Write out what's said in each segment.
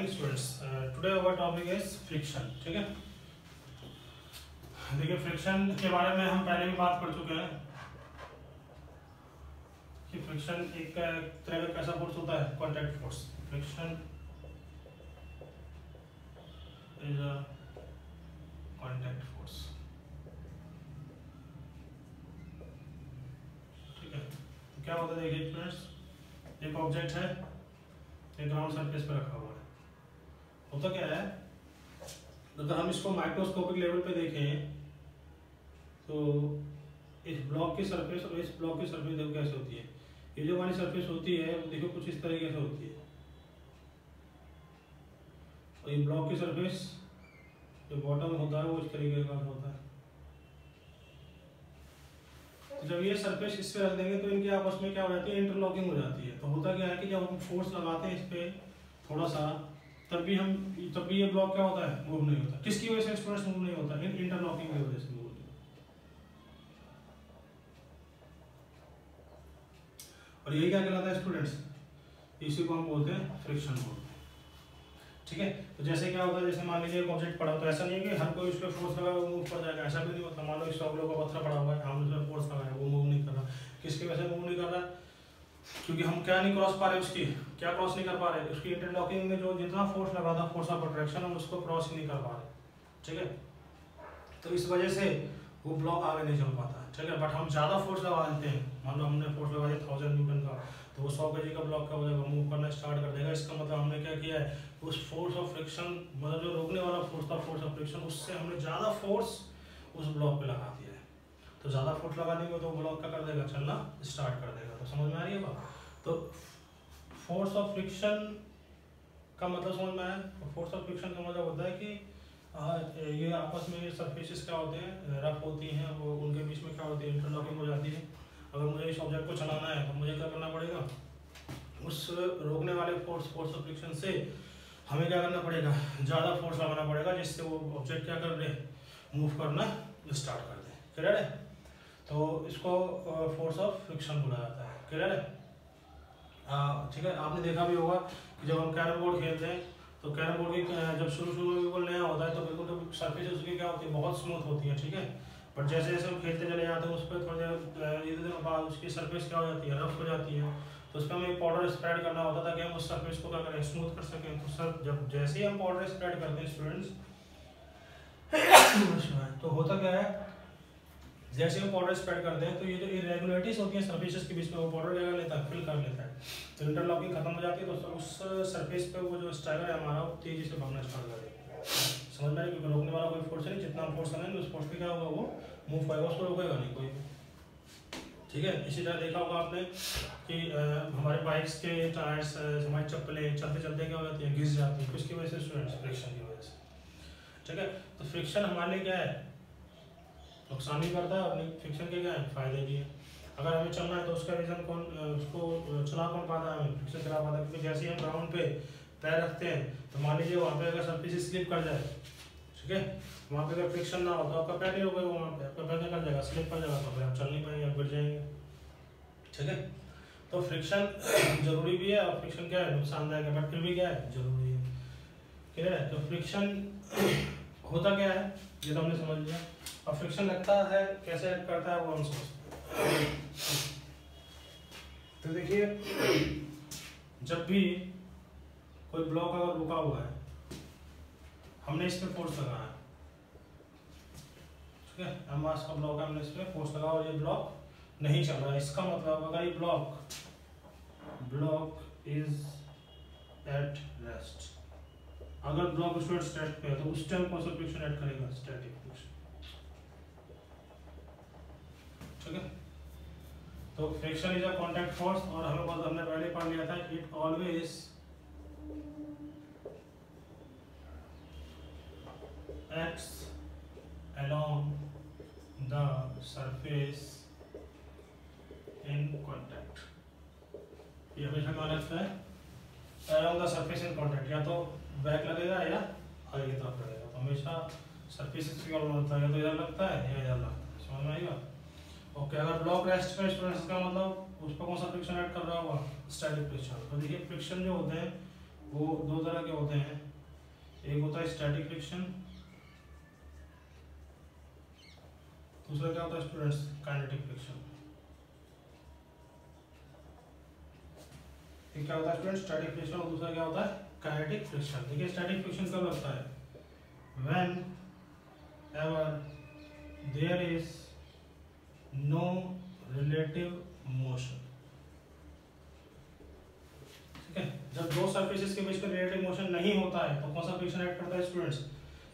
Morning students. Today our topic is friction. ठीक है, देखिए फ्रिक्शन के बारे में हम पहले भी बात कर चुके हैं कि फ्रिक्शन एक तरह का कैसा फोर्स होता है, contact force. Friction is a contact force. ठीक है, तो क्या होता है, देखिए स्टूडेंट्स, एक ऑब्जेक्ट है, एक ग्राउंड सरफेस पे रखा हुआ है। होता क्या है, अगर हम इसको माइक्रोस्कोपिक लेवल पे देखें तो इस ब्लॉक की सरफेस और इस ब्लॉक की सरफेस देखो कैसे होती है। ये जो हमारी सरफेस होती है वो देखो कुछ इस तरीके से होती है, और ये ब्लॉक की सरफेस जो बॉटम होता है वो इस तरीके का होता है। तो जब ये सरफेस इस पे रख देंगे तो इनके आपस में क्या हो जाती है, इंटरलॉकिंग हो जाती है। तो होता क्या है कि जब हम फोर्स लगाते हैं इस पे थोड़ा सा, तब भी ये ब्लॉक क्या होता है, मूव नहीं होता। किसकी वजह से स्टूडेंट्स मूव नहीं होता, इंटरलॉकिंग की वजह से मूव होता है। और यही क्या कहलाता है स्टूडेंट्स, इसी को हम बोलते हैं फ्रिक्शन बोलते हैं। ठीक है, तो जैसे क्या होता है, जैसे मान लीजिए एक ऑब्जेक्ट पड़ा, तो ऐसा नहीं है कि हर कोई उस पर फोर्स लगा वो मूव कर जाएगा, ऐसा भी नहीं होता। मान लो इस टॉपलो का पत्थर पड़ा हुआ है, हम उस पर फोर्स लगाए वो मूव नहीं कर रहा। किसकी वजह से मूव नहीं कर रहा, क्योंकि हम क्या नहीं क्रॉस पा रहे, उसकी क्या क्रॉस नहीं कर पा रहे, उसकी इंटरलॉकिंग में जो जितना फोर्स लगा था, फोर्स ऑफ अट्रैक्शन, हम उसको क्रॉस ही नहीं कर पा रहे। ठीक है, तो इस वजह से वो ब्लॉक आगे नहीं चल पाता। ठीक है, बट हम ज़्यादा फोर्स लगा देते हैं, मान लो हमने फोर्स लगा दिया 1000 न्यूटन का, तो वो 100 kg का ब्लॉक क्या हो जाएगा, मूव करना स्टार्ट कर देगा। इसका मतलब हमने क्या किया है, उस फोर्स ऑफ फ्रिक्शन, मतलब जो रोकने वाला फोर्स था, फोर्स ऑफ फ्रिक्शन, उससे हमने ज़्यादा फोर्स उस ब्लॉक पे लगा दिया है। तो ज़्यादा फोर्स लगा देंगे तो ब्लॉक क्या कर देगा, चलना स्टार्ट कर देगा। तो समझ में आ रही है बात। तो फोर्स ऑफ फ्रिक्शन का मतलब समझ में आया। फोर्स ऑफ फ्रिक्शन का मतलब होता है कि ये आपस में सरफेसेस क्या होते हैं, रफ होती हैं, वो उनके बीच में क्या होती है, इंटरलॉकिंग हो जाती है। अगर मुझे इस ऑब्जेक्ट को चलाना है तो मुझे क्या करना पड़ेगा, उस रोकने वाले फोर्स ऑफ फ्रिक्शन से हमें क्या करना पड़ेगा, ज़्यादा फोर्स लगाना पड़ेगा, जिससे वो ऑब्जेक्ट क्या कर दे, मूव करना स्टार्ट कर दे। क्लियर है, तो इसको फोर्स ऑफ फ्रिक्शन बोला जाता है। क्लियर है। ठीक है, आपने देखा भी होगा कि जब हम कैरम बोर्ड खेलते हैं तो कैरम बोर्ड की जब शुरू में बिल्कुल नया होता है तो बिल्कुल सरफेस उसकी क्या होती है, बहुत स्मूथ होती है। ठीक है, बट जैसे जैसे हम खेलते चले जाते हैं उस पर थोड़ी देर बाद उसकी सरफेस क्या हो जाती है, रफ हो जाती है। तो उस पर हमें पाउडर स्प्रेड करना होता था कि हम उस सरफेस को क्या करें, स्मूथ कर सकें। तो सर जब जैसे ही हम पाउडर स्प्रेड करते हैं स्टूडेंट्स तो होता क्या है, जैसे हम पाउडर स्प्रेड करते हैं तो ये जो इरेगुलरिटीज होती हैं सरफेसेस के बीच में, वो पाउडर लगा लेता है, फिल कर लेता है, तो इंटरलॉकिंग खत्म हो जाती है। तो उस सरफेस पे वो जो स्ट्राइकर है हमारा, वो तेजी से भागना स्टार्ट कर देगा। समझ में, क्योंकि रोकने वाला कोई फोर्स नहीं, जितना हम फोर्स लगाएंगे उस फोर्स पे क्या होगा, वो मूव करेगा, उसको रोकेगा नहीं कोई। ठीक है, इसी तरह देखा होगा आपने कि हमारे बाइक्स के टायर्स, हमारी चप्पलें चलते चलते क्या हो जाती है, घिस जाती है। किसकी वजह से स्टूडेंट्स, फ्रिक्शन की वजह से। ठीक है, तो फ्रिक्शन हमारे लिए क्या है, नुकसान भी करता है, और फ्रिक्शन के क्या है, फायदे भी है। अगर हमें चलना है तो उसका रीजन कौन, उसको चला कौन पाता है, हमें फ्रिक्शन चला पाता है। क्योंकि जैसे ही हम ग्राउंड पे पैर रखते हैं तो मान लीजिए वहाँ पे अगर सरफेस स्लिप कर जाए, ठीक है, वहाँ पे अगर फ्रिक्शन ना हो तो आपका पैर नहीं होगा, वहाँ पे आपका पैर क्या कर जाएगा, स्लिप कर जाएगा, तो फिर आप चल नहीं पाएंगे, आप गिर जाएंगे। ठीक है, तो फ्रिक्शन जरूरी भी है, और फ्रिक्शन क्या है, नुकसानदायक है, बट फिर भी क्या है, जरूरी है। क्लियर है, तो फ्रिक्शन होता क्या है ये तो हमने समझ लिया। और फ्रिक्शन लगता है कैसे एक्ट करता है वो हम समझते हैं। तो देखिए, जब भी कोई ब्लॉक अगर रुका हुआ है, हमने इस पे फोर्स लगाया, ठीक है, एमआस का ब्लॉक है, हमने इस पे फोर्स लगाया और ये ब्लॉक नहीं चल रहा है। इसका मतलब अगर ये ब्लॉक इज एट रेस्ट, अगर ब्लॉक स्टूडेंट्स रेस्ट पे है तो उस टाइम कौन सा फ्रिक्शन ऐड करेगा, स्टैटिक फ्रिक्शन। ठीक है, तो friction is a contact force, और हमने पहले पढ़ लिया था, it always acts along the surface in contact। ये हमेशा कहाँ लगता है, along the surface in contact, या तो बैक लगेगा या आगे की तरफ लगेगा। तो हमेशा सरफेस की ओर लगता है, या तो इधर लगता है या इधर लगता है। समझ में आएगा। ओके, अगर ब्लॉक रेस्ट पे स्टूडेंट्स का मतलब उस पर कौन सा फ्रिक्शन ऐड कर रहा होगा, स्टैटिक फ्रिक्शन। तो देखिए फ्रिक्शन जो होते हैं वो दो तरह के होते हैं, एक होता है स्टैटिक फ्रिक्शन, दूसरा क्या होता है स्टूडेंट्स काइनेटिक फ्रिक्शन। एक क्या होता है स्टूडेंट्स स्टैटिक फ्रिक्शन और दूसरा क्या होता है काइनेटिक फ्रिक्शन। देखिए स्टैटिक फ्रिक्शन कब लगता है, whenever there is no relative motion. ठीक है, जब दो सरफेसेस के बीच में रिलेटिव मोशन नहीं होता है तो कौन सा फ्रिक्शन एक्ट करता है स्टूडेंट्स,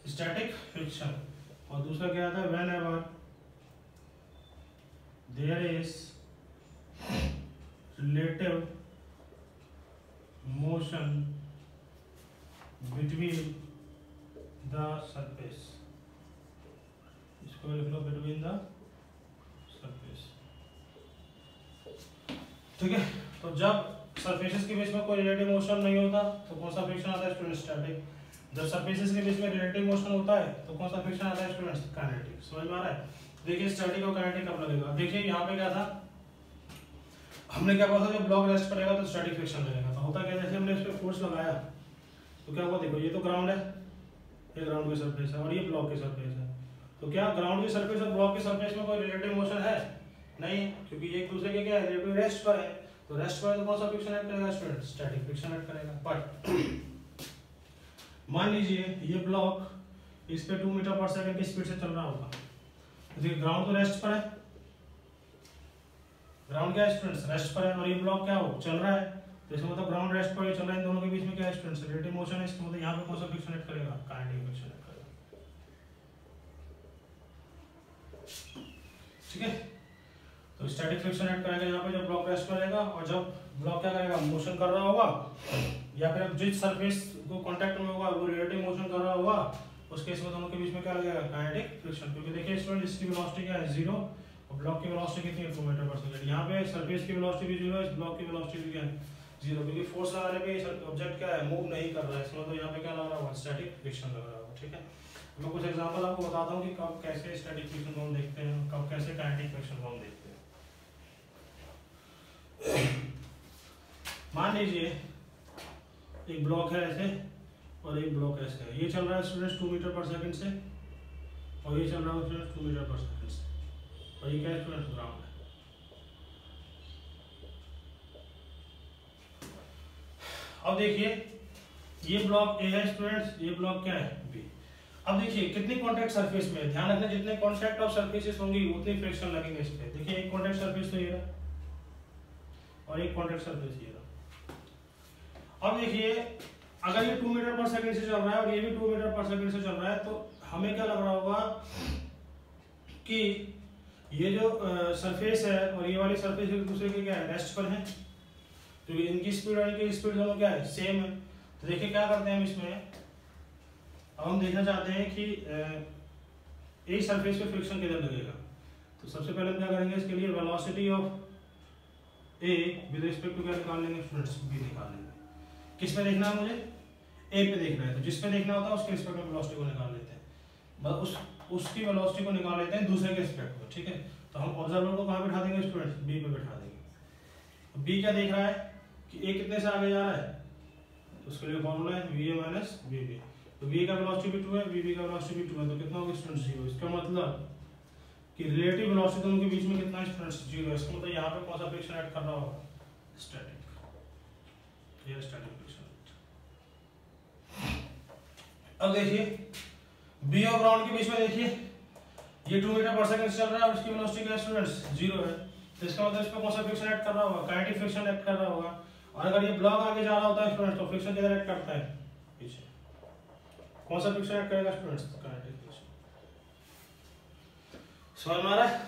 स्टैटिक फ्रिक्शन। और दूसरा क्या आता है whenever there is relative motion between the surface, इसको लिख लो बिटवीन द सरफेस। ठीक है, तो जब सरफेसेस के बीच में कोई रिलेटिव मोशन नहीं होता तो कौन सा फ्रिक्शन आता है स्टूडेंट्स स्टैटिक। जब सरफेसेस के बीच में रिलेटिव मोशन होता है तो कौन सा फ्रिक्शन आता है स्टूडेंट्स काइनेटिक। समझ में आ रहा है। देखिए स्टैटिक और काइनेटिक कब लगेगा, देखिए यहाँ पे क्या था, हमने क्या बोला था जब ब्लॉक रेस्ट करेगा तो स्टैटिक फ्रिक्शन लगेगा। तो होता क्या, जैसे हमने इस पे फोर्स लगाया तो क्या हुआ, देखो ये तो ग्राउंड है, ये ग्राउंड की सरफेस है और ये ब्लॉक की सरफेस है। तो क्या ग्राउंड की सरफेस और ब्लॉक की सरफेस में कोई रिलेटिव मोशन है नहीं, क्योंकि एक दूसरे के क्या है रिलेटिव रेस्ट पर है। तो रेस्ट पर तो कौन सा फ्रिक्शन एक्ट करेगा स्टूडेंट, स्टैटिक फ्रिक्शन एक्ट करेगा। बट मान लीजिए ये ब्लॉक इस पे 2 मीटर पर सेकंड की स्पीड से चल रहा होगा, तो देखिए ग्राउंड तो रेस्ट पर है, ग्राउंड क्या है स्टूडेंट्स रेस्ट पर है, और ये ब्लॉक क्या हो चल रहा है, तो इसका मतलब ग्राउंड रेस्ट पर चल रहा है, इन दोनों के बीच में क्या है स्टूडेंट्स रिलेटिव मोशन है। इसका मतलब यहाँ पे कौन सा फ्रिक्शन एक्ट करेगा, काइनेटिक फ्रिक्शन एक्ट करेगा। ठीक है, तो स्टैटिक फ्रिक्शन एक्ट करेगा यहाँ पे जब ब्लॉक रेस्ट पर रहेगा, और जब ब्लॉक क्या करेगा मोशन कर रहा होगा, या फिर जिस सरफेस को कांटेक्ट में होगा वो रिलेटिव मोशन कर रहा होगा, उस केस में दोनों के बीच में क्या लगेगा काइनेटिक फ्रिक्शन। क्योंकि देखिए स्टूडेंट इसकी वेलोसिटी क्या है 0 और ब्लॉक की वेलोसिटी कितनी है 2 मीटर पर सेकंड। यहाँ पे सरफेस की वेलोसिटी भी 0 है, इस ब्लॉक की वेलोसिटी भी क्या है 0, क्योंकि फोर्स लगाने पे ऑब्जेक्ट क्या है मूव नहीं कर रहा है, इसमें तो यहाँ पे क्या लग रहा होगा स्टैटिक फ्रिक्शन लग रहा होगा। ठीक है, मैं कुछ एग्जांपल आपको बताता हूँ कि कब कैसे स्टैटिक फ्रिक्शन को हम देखते हैं, कब कैसे काइनेटिक फ्रिक्शन को हम देखते हैं। मान लीजिए एक ब्लॉक है ऐसे और एक ब्लॉक ऐसे है, ये चल रहा है स्टूडेंट्स 2 मीटर पर सेकंड से और ये चल रहा है स्टूडेंट्स 2 मीटर पर सेकंड से, और ये क्या है स्टूडेंट्स ग्राउंड है। अब देखिए ये ब्लॉक ए है स्टूडेंट्स, ये ब्लॉक क्या है बी। अब देखिए कितनी कॉन्टैक्ट सरफेस में, ध्यान रखना जितने कॉन्टैक्ट ऑफ सरफेसेस होंगी उतनी फ्रिक्शन लगेंगे इस पे। देखिए एक कॉन्टैक्ट सरफेस तो ये रहा और एक कॉन्टैक्ट सरफेस ये रहा। अब देखिए अगर ये 2 मीटर पर सेकंड से चल रहा है और ये भी 2 मीटर पर सेकंड से चल रहा है, तो हमें क्या लग रहा होगा कि ये जो सरफेस है और ये वाली सरफेस एक दूसरे के क्या है रेस्ट पर है, क्योंकि इनकी स्पीड और इनकी स्पीड दोनों क्या है सेम है। तो देखिए क्या करते हैं हम इसमें, अब हम देखना चाहते हैं कि एक सरफेस पे फ्रिक्शन किधर लगेगा। तो सबसे पहले हम क्या करेंगे, इसके लिए velocity of A with respect to क्या निकाल लेंगे स्टूडेंट्स, बी निकाल लेंगे। किस पे देखना है मुझे, ए पे देखना है, तो जिस पे देखना होता है उसके रिस्पेक्ट में वेलोसिटी को निकाल लेते हैं, बस उसकी वेलोसिटी को निकाल लेते हैं दूसरे के रिस्पेक्ट में। ठीक है, तो हम ऑब्जर्वर को कहाँ बैठा देंगे स्टूडेंट्स, बी पे बैठा देंगे। बी क्या देख रहा है कि ए कितने से आगे जा रहा है, तो उसके लिए फॉर्मूला है V A minus V B. तो वी का वेलोसिटी भी 2 है, वी बी का वेलोसिटी भी 2 है, तो कितना होगा स्टूडेंट्स 0। इसका मतलब कि रिलेटिव वेलोसिटी दोनों के बीच में कितना है स्टूडेंट्स 0 है। इसका मतलब यहाँ पे कौन सा फ्रिक्शन ऐड कर रहा होगा, स्टैटिक, ये स्टैटिक फ्रिक्शन। अब देखिए बी और ग्राउंड के बीच में देखिए ये 2 मीटर पर सेकंड चल रहा है और इसकी वेलोसिटी क्या है स्टूडेंट्स 0 है, तो इसका मतलब इस पे कौन सा फ्रिक्शन ऐड कर रहा होगा, काइनेटिक फ्रिक्शन ऐड कर रहा होगा। और अगर ये ब्लॉक आगे जा रहा होता है स्टूडेंट्स तो फ्रिक्शन किधर ऐड करता है, पीछे। कौन सा फ्रिक्शन ऐड करेगा स्टूडेंट्स, काइनेटिक फ्रिक्शन। समझ में आ रहा है,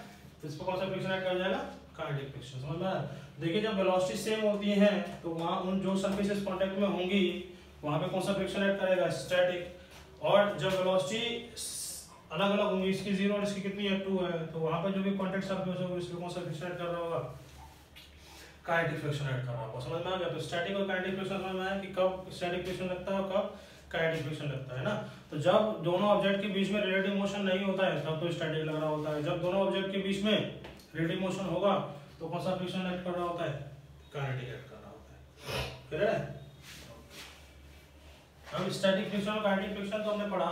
तो इस पे कौन सा फ्रिक्शन ऐड कर जाएगा, काइनेटिक फ्रिक्शन। समझ में आ रहा है। देखिए जब वेलोसिटी सेम होती है तो वहां उन जो सरफेसेस कांटेक्ट में होंगी वहां पे कौन सा फ्रिक्शन ऐड करेगा, स्टैटिक। और जब वेलोसिटी अलग अलग होंगी, इसकी 0 और इसकी कितनी है 2 है, तो वहां पे जो भी कांटेक्ट सरफेस होगा इसमें कौन सा फ्रिक्शन ऐड कर रहा होगा, काइनेटिक फ्रिक्शन ऐड कर रहा होगा। समझ में आ गया। तो स्टैटिक और काइनेटिक फ्रिक्शन समझ में आया कि कब स्टैटिक फ्रिक्शन लगता है और कब काइनेटिक फ्रिक्शन लगता है ना। तो जब दोनों ऑब्जेक्ट के बीच में रिलेटिव मोशन नहीं होता है तब तो स्टैटिक लग रहा होता है, जब दोनों ऑब्जेक्ट के बीच में रिलेटिव मोशन होगा तो कौन सा फ्रिक्शन ऐड कर रहा होता है, काइनेटिक ऐड कर रहा होता है। क्लियर है। अब स्टैटिक फ्रिक्शन और काइनेटिक फ्रिक्शन तो हमने पढ़ा,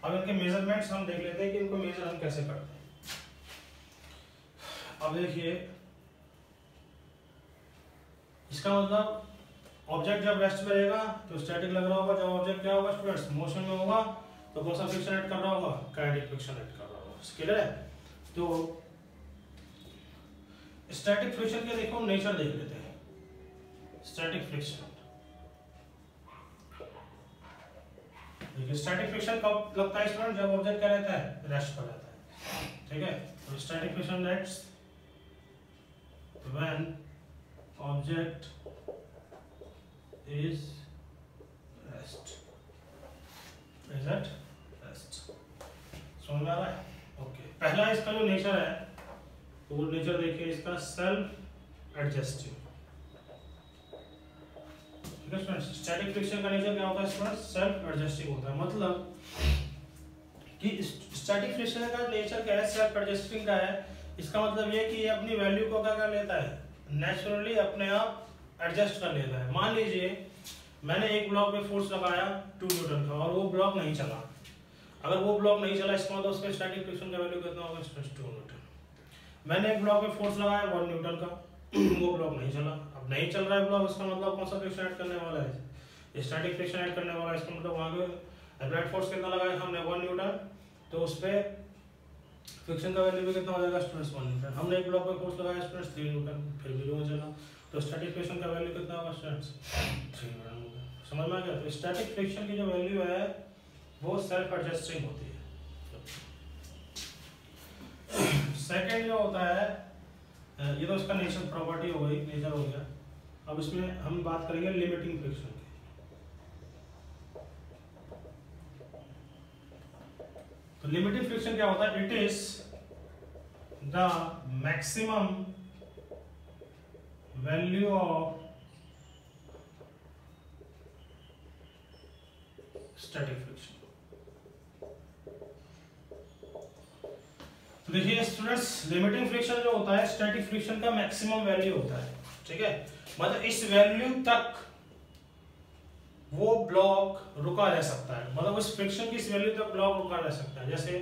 अब इनके मेजरमेंट्स हम देख लेते हैं कि इनको मेजर हम कैसे करते हैं। अब देखिए इसका मतलब ऑब्जेक्ट जब रेस्ट में रहेगा तो स्टैटिक लग रहा होगा, जब ऑब्जेक्ट क्या होगा स्टूडेंट्स मोशन में होगा तो कौन सा फ्रिक्शन ऐड कर रहा होगा, काइनेटिक फ्रिक्शन ऐड कर रहा होगा। क्लियर है? तो स्टैटिक फ्रिक्शन के देखो नेचर देख लेते हैं। स्टैटिक फ्रिक्शन देखिए, स्टैटिक फ्रिक्शन कब लगता है स्टूडेंट, जब ऑब्जेक्ट क्या रहता है, रेस्ट पर रहता है। ठीक है, तो static friction acts when object is rest, is at rest. समझ में आ रहा है? ओके, पहला इसका जो नेचर है तो वो नेचर देखिए इसका सेल्फ एडजस्टिंग। ठीक है स्टूडेंट्स, स्टैटिक फ्रिक्शन का नेचर क्या होता है स्टूडेंट्स, सेल्फ एडजस्टिंग होता है। मतलब कि स्टैटिक फ्रिक्शन का नेचर क्या है, सेल्फ एडजस्टिंग का है। इसका मतलब ये कि ये अपनी वैल्यू को क्या कर लेता है, नेचुरली अपने आप एडजस्ट कर लेता है। मान लीजिए मैंने एक ब्लॉक पे फोर्स लगाया 2 न्यूटन का और वो ब्लॉक नहीं चला, अगर वो ब्लॉक नहीं चला इसका मतलब उसका स्टैटिक फ्रिक्शन का वैल्यू कितना होगा, 2 न्यूटन। मैंने एक ब्लॉक पे फोर्स लगाया 1 न्यूटन का, वो ब्लॉक नहीं चला, अब नहीं चल रहा है ब्लॉक, इसका मतलब कौन सा फ्रिक्शन ऐड करने वाला है, स्टैटिक फ्रिक्शन ऐड करने वाला है। इसका मतलब वहां पे अप्लाइड फोर्स कितना लगाया था हमने, 1 न्यूटन, तो उस पे फ्रिक्शन का वैल्यू भी कितना हो जाएगा स्टूडेंट्स, 1 न्यूटन। हमने एक ब्लॉक पे फोर्स लगाया स्टूडेंट्स 3 न्यूटन, फिर भी नहीं चला, तो स्टैटिक फ्रिक्शन का वैल्यू कितना होगा स्टूडेंट्स, 3 न्यूटन होगा। समझ में आ गया? तो स्टैटिक फ्रिक्शन की जो वैल्यू है वो सेल्फ एडजस्टिंग होती है। सेकंड जो होता है, ये तो उसका नेचर प्रॉपर्टी हो गई, नेचर हो गया। अब इसमें हम बात करेंगे लिमिटिंग फ्रिक्शन की। तो लिमिटिंग फ्रिक्शन क्या होता है, it is the maximum value of static friction. तो देखिए स्टूडेंट्स, लिमिटिंग फ्रिक्शन जो होता है स्टैटिक फ्रिक्शन का मैक्सिमम वैल्यू होता है। ठीक है, मतलब इस वैल्यू तक वो ब्लॉक रुका रह सकता है, मतलब उस फ्रिक्शन की इस वैल्यू तक ब्लॉक रुका रह सकता है। जैसे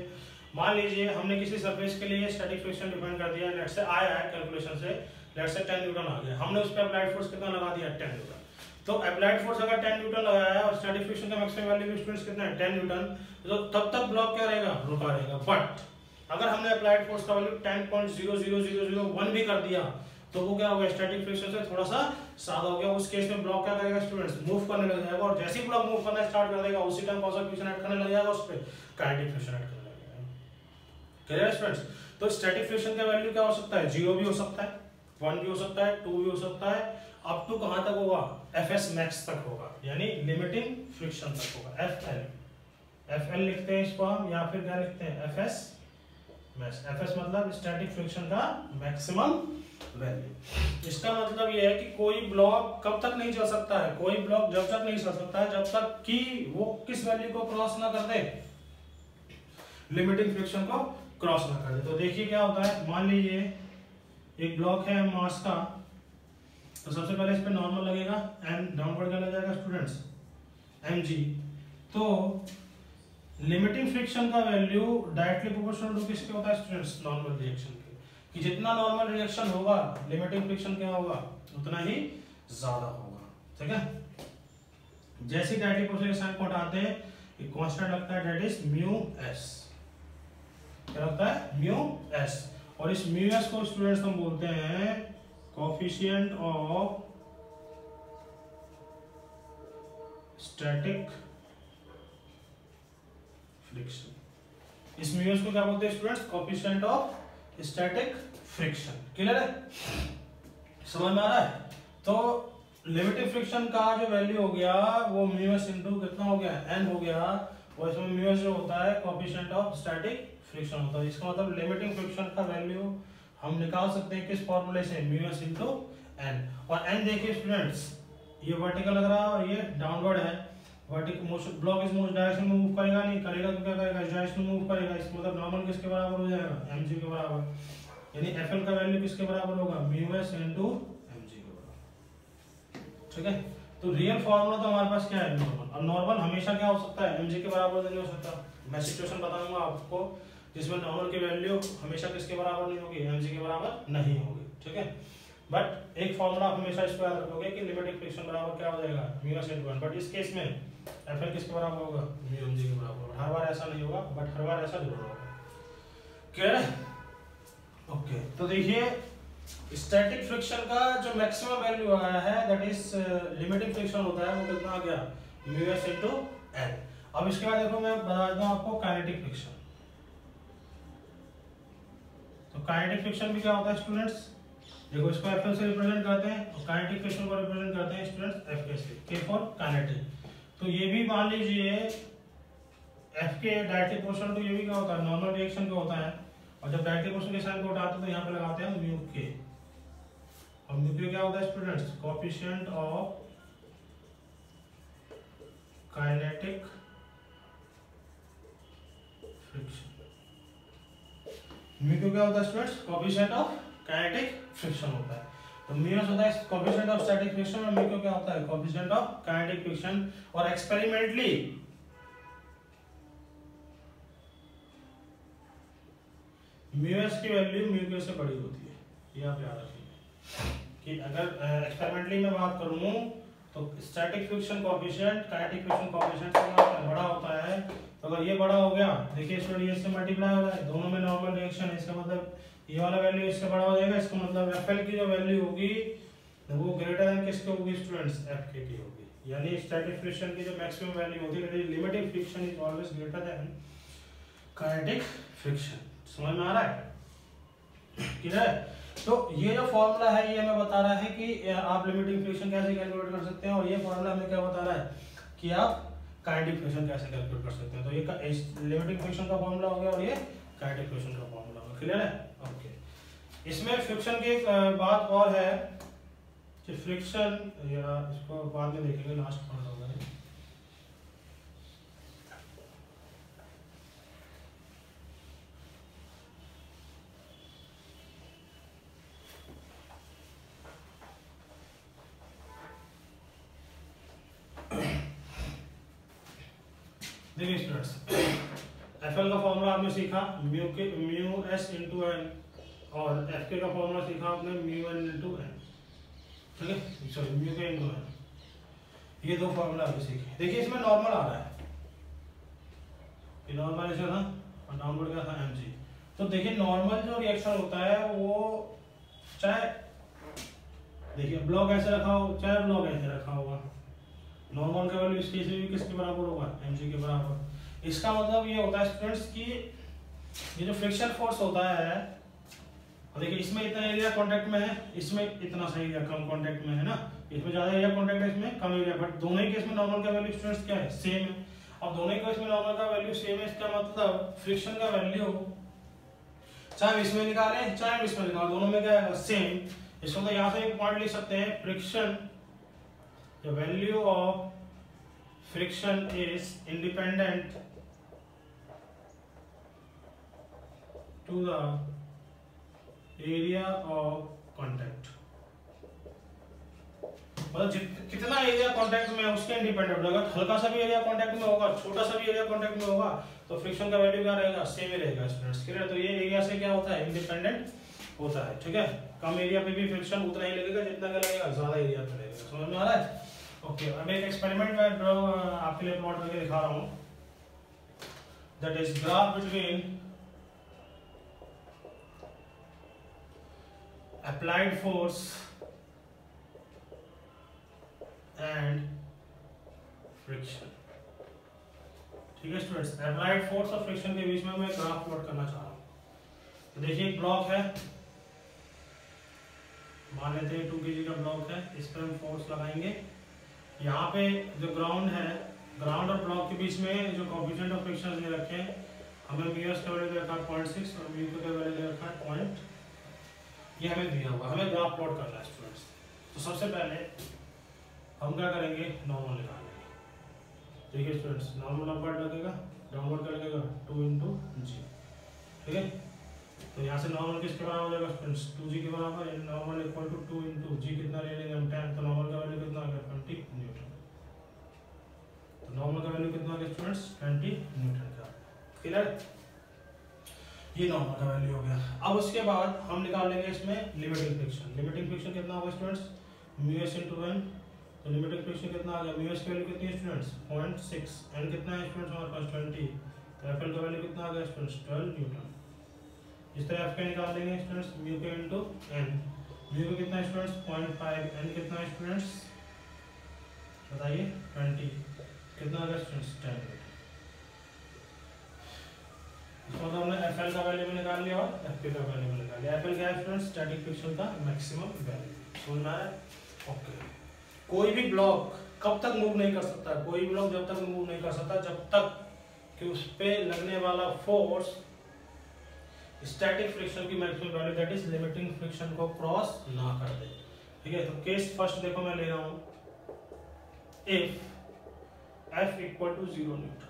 मान लीजिए हमने किसी सरफेस के लिए स्टैटिक फ्रिक्शन डिफाइन कर दिया, लेट्स से आया है कैलकुलेशन से, लेट्स से 10 न्यूटन आ गया, हमने उस पर अप्लाइड फोर्स कितना लगा दिया, 10 न्यूटन। तो अप्लाइड फोर्स अगर 10 न्यूटन लगाया है और स्टैटिक फ्रिक्शन का मैक्सिमम वैल्यू स्टूडेंट्स कितना है, 10 न्यूटन, तो तब तक ब्लॉक क्या रहेगा, रुका रहेगा। बट अगर हमने अप्लाइड फोर्स का वैल्यू 10.00001 भी कर दिया तो वो क्या होगा, स्टैटिक फ्रिक्शन से थोड़ा सा ज्यादा हो गया। उस केस में ब्लॉक क्या करेगा स्टूडेंट्स, मूव करने लग जाएगा, और जैसे ही ब्लॉक मूव करना स्टार्ट कर देगा उसी टाइम कौन सा फ्रिक्शन ऐड करने लग जाएगा, उस पे काइनेटिक फ्रिक्शन ऐड करने लग जाएगा। Clear students? तो स्टैटिक फ्रिक्शन का वैल्यू क्या हो सकता है, 0 भी हो सकता है, 1 भी हो सकता है, 2 भी हो सकता है, अप टू कहां तक होगा, Fs मैक्स तक होगा, यानी लिमिटिंग फ्रिक्शन तक होगा। Fl लिखते हैं इसको हम, या फिर क्या लिखते हैं, Fs मैक्स। Fs मतलब स्टैटिक फ्रिक्शन का मैक्सिमम वैल्यू। इसका मतलब ये है कि कोई ब्लॉक कब तक नहीं चल सकता है, कोई ब्लॉक जब तक नहीं चल सकता है जब तक कि वो किस वैल्यू को क्रॉस ना कर दे, लिमिटिंग फ्रिक्शन को क्रॉस ना कर दे। तो देखिए क्या होता है, मान लीजिए एक ब्लॉक है मास का, तो सबसे पहले इस पे नॉर्मल लगेगा, एम डाउनवर्ड क्या लग जाएगा स्टूडेंट्स, mg। तो लिमिटिंग फ्रिक्शन का वैल्यू डायरेक्टली प्रोपोर्शनल टू किसके होता है स्टूडेंट्स, नॉर्मल रिएक्शन के, कि जितना नॉर्मल रिएक्शन होगा लिमिटिंग फ्रिक्शन क्या होगा, उतना ही ज्यादा होगा। ठीक है, जैसे डायरेक्टली प्रोपोर्शनल साइन को हटाते हैं एक कांस्टेंट लगता है, दैट इज म्यू एस। क्या लगता है, म्यू एस। और इस म्यू एस को स्टूडेंट्स हम बोलते हैं कोएफिशिएंट ऑफ स्टैटिक फ्रिक्शन। इस म्यू एस को क्या बोलते हैं students, coefficient of static friction. Clear है, समझ में आ रहा है? तो लिमिटिंग फ्रिक्शन का जो वैल्यू हो गया वो म्यू एस इनटू कितना हो गया, एन हो गया, और इसमें म्यू एस जो होता है कोएफिशिएंट ऑफ स्टैटिक फ्रिक्शन होता है। इसका मतलब लिमिटिंग फ्रिक्शन का वैल्यू हम निकाल सकते हैं किस फॉर्मूले से, म्यू एस इनटू एन। और एन देखिए स्टूडेंट्स, ये वर्टिकल लग रहा है और ये डाउनवर्ड है, वर्टिकल मोशन, ब्लॉक इस मोशन डायरेक्शन में मूव करेगा, नहीं करेगा तो क्या करेगा, इस डायरेक्शन में मूव करेगा। इसका मतलब नॉर्मल किसके बराबर हो जाएगा, mg के बराबर, यानी Fl का वैल्यू किसके बराबर होगा, म्यू एस इनटू mg के बराबर। ठीक है, तो रियल फार्मूला तो हमारे पास क्या है, नॉर्मल। अब नॉर्मल हमेशा क्या हो सकता है, mg के बराबर नहीं हो सकता। मैं सिचुएशन बताऊंगा आपको जिसमें नॉर्मल की वैल्यू हमेशा किसके बराबर नहीं होगी, mg के बराबर नहीं होगी, ठीक है। बट एक फार्मूला आप हमेशा इसको याद रखोगे कि लिमिटिंग फ्रिक्शन बराबर क्या हो जाएगा, μs/1। बट इस केस में Fl किसके बराबर होगा, μmg के बराबर होगा। हर बार ऐसा नहीं होगा, बट हर बार ऐसा जरूर होगा। क्लियर है? ओके, तो देखिए स्टैटिक फ्रिक्शन का जो मैक्सिमम वैल्यू आया है, दैट इज लिमिटिंग फ्रिक्शन होता है, वो कितना आ गया, μs/n। अब इसके बाद देखो मैं बता देता हूं आपको काइनेटिक फ्रिक्शन। तो काइनेटिक फ्रिक्शन भी क्या होता है स्टूडेंट्स, देखो इसको Fl से रिप्रेजेंट करते हैं और काइनेटिक फ्रिक्शन को रिप्रेजेंट करते हैं स्टूडेंट्स Fk से, K फॉर काइनेटिक। तो ये भी मान लीजिए Fk डायरेक्टली प्रोपोर्शनल टू ये भी क्या होता है, नॉर्मल रिएक्शन का होता है। और जब डायरेक्टली प्रोपोर्शनल के साइन को उठाते हैं तो यहाँ पे लगाते हैं म्यू के। और म्यू के क्या होता है students, coefficient of kinetic friction. Mu क्या होता है students, coefficient of kinetic friction होता है। तो म्यूस होता है कोएफिशिएंट ऑफ स्टैटिक फ्रिक्शन और म्यू क्या होता है, कोएफिशिएंट ऑफ काइनेटिक फ्रिक्शन। और एक्सपेरिमेंटली म्यूएस की वैल्यू म्यू से बड़ी होती है, ये आप याद रखिए कि अगर एक्सपेरिमेंटली मैं बात करूं तो static friction coefficient kinetic friction coefficient से बड़ा होता है। तो अगर ये बड़ा हो गया, देखिए स्टूडेंट, ये इससे मल्टीप्लाई हो रहा है, दोनों में नॉर्मल रिएक्शन है, इसका मतलब ये वाला वैल्यू इससे बड़ा हो जाएगा। इसका मतलब Fl की जो वैल्यू होगी वो ग्रेटर देन किसके होगी स्टूडेंट्स, Fk की होगी। यानी स्टैटिक फ्रिक्शन की जो मैक्सिमम वैल्यू होती है, limiting friction is always greater than kinetic friction. समझ में आ रहा है? क्लियर है? तो ये जो फॉर्मूला है ये हमें बता रहा है कि आप लिमिटिंग फ्रिक्शन कैसे कैलकुलेट कर सकते हैं, और ये फॉर्मूला हमें क्या बता रहा है कि आप काइनेटिक फ्रिक्शन कैसे कैलकुलेट कर सकते हैं। तो ये लिमिटिंग फ्रिक्शन का फॉर्मूला हो गया और ये काइनेटिक फ्रिक्शन का फॉर्मूला हो गया। क्लियर है? ओके, इसमें फ्रिक्शन की एक बात और है कि फ्रिक्शन, या इसको बाद में देखेंगे, लास्ट पॉइंट होगा। देखिए स्टूडेंट्स, Fl का फॉर्मूला आपने सीखा म्यू एस इंटू एन, और Fk का फॉर्मूला सीखा आपने म्यू एन इंटू एन, ठीक है, सॉरी म्यू के इंटू एन। ये दो फॉर्मूला आपने सीखे। देखिए इसमें नॉर्मल आ रहा है, नॉर्मल ऐसा था और डाउनवर्ड क्या था mg। तो देखिए नॉर्मल जो रिएक्शन होता है वो चाहे देखिए ब्लॉक ऐसे रखा हो चाहे ब्लॉक ऐसे रखा होगा, नॉर्मल का वैल्यू इस केस में भी किसके बराबर होगा, mg के बराबर। इसका मतलब ये होता है स्टूडेंट्स कि ये जो फ्रिक्शन फोर्स होता है, और देखिए इसमें इतना एरिया कांटेक्ट में है, इसमें इतना सा एरिया कम कांटेक्ट में है ना, इसमें ज्यादा एरिया कांटेक्ट है, इसमें कम एरिया, बट दोनों ही केस में नॉर्मल का वैल्यू स्टूडेंट्स क्या है, सेम है। अब दोनों ही केस में नॉर्मल का वैल्यू सेम है, इसका मतलब फ्रिक्शन का वैल्यू चाहे इसमें निकालें चाहे इसमें निकालें, दोनों में क्या है, सेम। इसको तो यहाँ से एक पॉइंट लिख सकते हैं, friction, the value of friction is independent to the area of contact। मतलब कितना एरिया कांटेक्ट में है उसके इंडिपेंडेंट। अगर हल्का सा भी एरिया कांटेक्ट में होगा, छोटा सा भी एरिया कांटेक्ट में होगा, तो फ्रिक्शन का वैल्यू क्या रहेगा, सेम ही रहेगा स्टूडेंट्स। क्लियर? तो ये एरिया से क्या होता है, इंडिपेंडेंट होता है, ठीक है। कम एरिया पे भी फ्रिक्शन उतना ही लगेगा जितना का लगेगा ज्यादा एरिया पे लगेगा। समझ में आ रहा है? ओके, अब एक एक्सपेरिमेंट में ड्रॉ आपके लिए प्लॉट करके दिखा रहा हूं, that is graph between applied force and friction. ठीक है स्टूडेंट्स, अप्लाइड फोर्स और फ्रिक्शन के बीच में मैं ग्राफ प्लॉट करना चाह रहा हूं। तो देखिए एक ब्लॉक है, मान लेते हैं 2 kg का ब्लॉक है, इस पर हम फोर्स लगाएंगे। यहाँ पे जो ग्राउंड है, ग्राउंड और ब्लॉक के बीच में जो कोएफिशिएंट ऑफ फ्रिक्शन दे रखे हैं, हमें म्यूएस का वैल्यू दे रखा है 0.6 और म्यू का वैल्यू दे रखा है 0. ये हमें दिया हुआ, हमें ग्राफ प्लॉट करना है स्टूडेंट्स। तो सबसे पहले हम क्या करेंगे, नॉर्मल निकालेंगे। देखिए स्टूडेंट्स, नॉर्मल अपवर्ड लगेगा, डाउनवर्ड का लगेगा 2 × g, ठीक है। तो यहाँ से नॉर्मल किसके बराबर हो जाएगा स्टूडेंट्स, 2g के बराबर। नॉर्मल इक्वल टू 2 × g कितना ले लेंगे हम, 10, तो नॉर्मल का वैल्यू कितना आ गया, 20 न्यूटन। गया स्टूडेंट्स 20 न्यूटन का। क्लियर, ये नॉर्मल का वैल्यू हो गया। अब उसके बाद हम निकाल लेंगे इसमें लिमिटिंग फ्रिक्शन। लिमिटिंग फ्रिक्शन कितना होगा students, mu S into N. तो लिमिटिंग फ्रिक्शन कितना आ गया, म्यू एस की वैल्यू कितनी है स्टूडेंट्स 0.6, एन कितना है स्टूडेंट्स हमारे पास 20, तो एफ एल का वैल्यू कितना आ गया स्टूडेंट्स 12 न्यूटन। इस तरह एफ के निकाल लेंगे स्टूडेंट्स, म्यू के इंटू एन। म्यू का कितना है स्टूडेंट्स 0.5, एन कितना है स्टूडेंट्स बताइए 20, कितना आ गया स्टूडेंट्स 10 न्यूटन। इसको तो हमने एफ एल का वैल्यू भी निकाल लिया और एफ पी का वैल्यू भी निकाल लिया। एफ एल क्या है स्टूडेंट्स, स्टैटिक फ्रिक्शन का मैक्सिमम वैल्यू। समझ में आया? ओके। कोई भी ब्लॉक कब तक मूव नहीं कर सकता, कोई भी ब्लॉक जब तक मूव नहीं कर सकता जब तक कि उस पे लगने वाला फोर्स स्टैटिक फ्रिक्शन की maximum value that is limiting friction को क्रॉस ना कर दे। ठीक है, तो केस फर्स्ट देखो मैं ले रहा हूं, if F equal to 0 newton.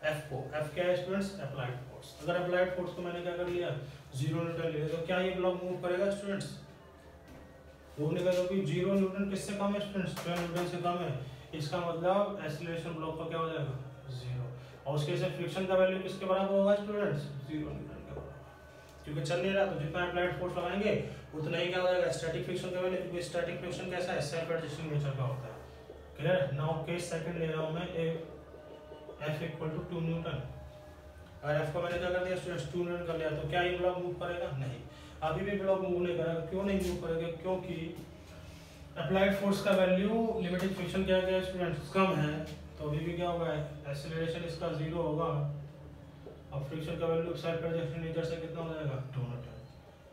F को, F क्या है स्टूडेंट्स, अप्लाइड फोर्स। अगर अप्लाइड फोर्स को मैंने क्या कर लिया 0 न्यूटन लिया, तो क्या ये ब्लॉक मूव करेगा स्टूडेंट्स, मूव नहीं करेगा, क्योंकि 0 न्यूटन किससे कम है स्टूडेंट्स, 12 न्यूटन से कम है। इसका मतलब एक्सीलरेशन ब्लॉक का क्या हो जाएगा 0, और उसके से फ्रिक्शन का वैल्यू किसके बराबर होगा स्टूडेंट्स 0 न्यूटन के बराबर, क्योंकि चल नहीं रहा। तो जितना अप्लाइड फोर्स लगाएंगे उतना ही क्या हो जाएगा स्टैटिक फ्रिक्शन का वैल्यू, क्योंकि स्टैटिक फ्रिक्शन कैसा है, सेल्फ एडजस्टिंग नेचर का होता है। क्लियर। नाउ केस सेकंड ले रहा हूं मैं, F इक्वल टू 2 न्यूटन। और F को मैंने क्या कर दिया स्टूडेंट्स 2 न्यूटन कर लिया, तो क्या ये ब्लॉक मूव करेगा, नहीं। अभी भी ब्लॉक मूव नहीं करेगा, क्यों नहीं मूव करेगा, क्योंकि अप्लाइड फोर्स का वैल्यू लिमिटिंग फ्रिक्शन क्या है स्टूडेंट्स कम है, तो अभी भी क्या होगा एक्सीलरेशन इसका 0 होगा, और फ्रिक्शन का वैल्यू सेल्फ एडजस्टिंग नेचर से कितना हो जाएगा 2 न्यूटन।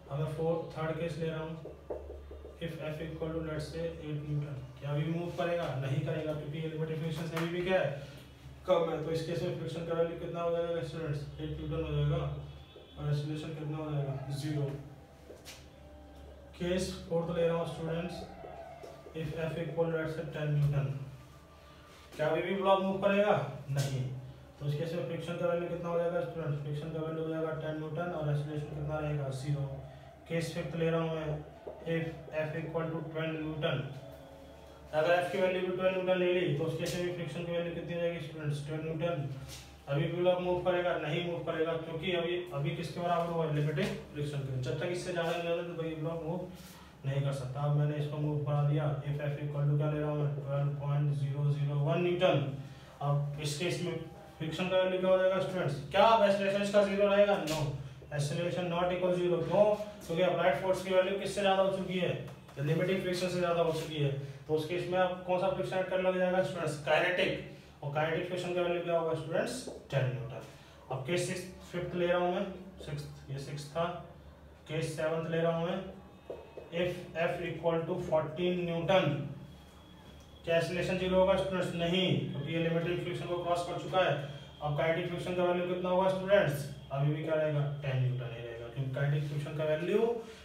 अगर थर्ड केस ले रहा हूं, if F equal to let's say 8 Newton, क्या अभी मूव करेगा, नहीं करेगा, क्योंकि लिमिटिंग फ्रिक्शन से अभी भी क्या है कम है। तो इस केस में फ्रिक्शन का वैल्यू कितना हो जाएगा स्टूडेंट्स 8 न्यूटन हो जाएगा, और एक्सीलरेशन कितना हो जाएगा 0। केस फोर्थ ले रहा हूं students, if F equal let's say 10 Newton, क्या अभी भी ब्लॉक मूव करेगा, नहीं। तो इस केस में फ्रिक्शन का वैल्यू कितना हो जाएगा स्टूडेंट्स, फ्रिक्शन का वैल्यू हो जाएगा 10 न्यूटन, और एक्सीलरेशन कितना रहेगा 0। केस फिफ्थ ले रहा हूं मैं, if F equal to 12 newton, अगर F की वैल्यू भी 12 न्यूटन ले ली, तो उसके से भी फ्रिक्शन की वैल्यू कितनी हो जाएगी स्टूडेंट्स 12 न्यूटन। अभी भी ब्लॉक मूव करेगा, नहीं मूव करेगा, क्योंकि अभी किसके बराबर हुआ लिमिटिंग फ्रिक्शन के। जब तक इससे ज्यादा नहीं होता तो भाई ब्लॉक मूव नहीं कर सकता। अब मैंने इसको मूव करा दिया, इफ F इक्वल टू क्या ले रहा हूं मैं 12.001 न्यूटन। अब इस केस में फ्रिक्शन का वैल्यू क्या हो जाएगा स्टूडेंट्स, क्या अब एक्सीलरेशन इसका 0 रहेगा, नो, एक्सीलरेशन नॉट इक्वल 0। क्यों, क्योंकि अप्लाइड फोर्स की वैल्यू किससे ज्यादा हो चुकी है, लिमिटिंग फ्रिक्शन से ज्यादा हो चुकी है। तो उस केस में आप कौन सा फ्रिक्शन ऐड करने लग जाएगा स्टूडेंट्स, काइनेटिक, और काइनेटिक फ्रिक्शन का वैल्यू क्या होगा स्टूडेंट्स 10 न्यूटन। अब केस फिफ्थ ले रहा हूं मैं, ये सिक्स था। केस सेवंथ ले रहा हूं मैं, if F equal to 14 newton, क्या एक्सीलरेशन 0 होगा स्टूडेंट्स, नहीं, क्योंकि ये लिमिटिंग फ्रिक्शन को क्रॉस कर चुका है। अब काइनेटिक फ्रिक्शन का वैल्यू कितना होगा स्टूडेंट्स, अभी भी क्या रहेगा 10 न्यूटन ही रहेगा, क्योंकि काइनेटिक फ्रिक्शन का वैल्यू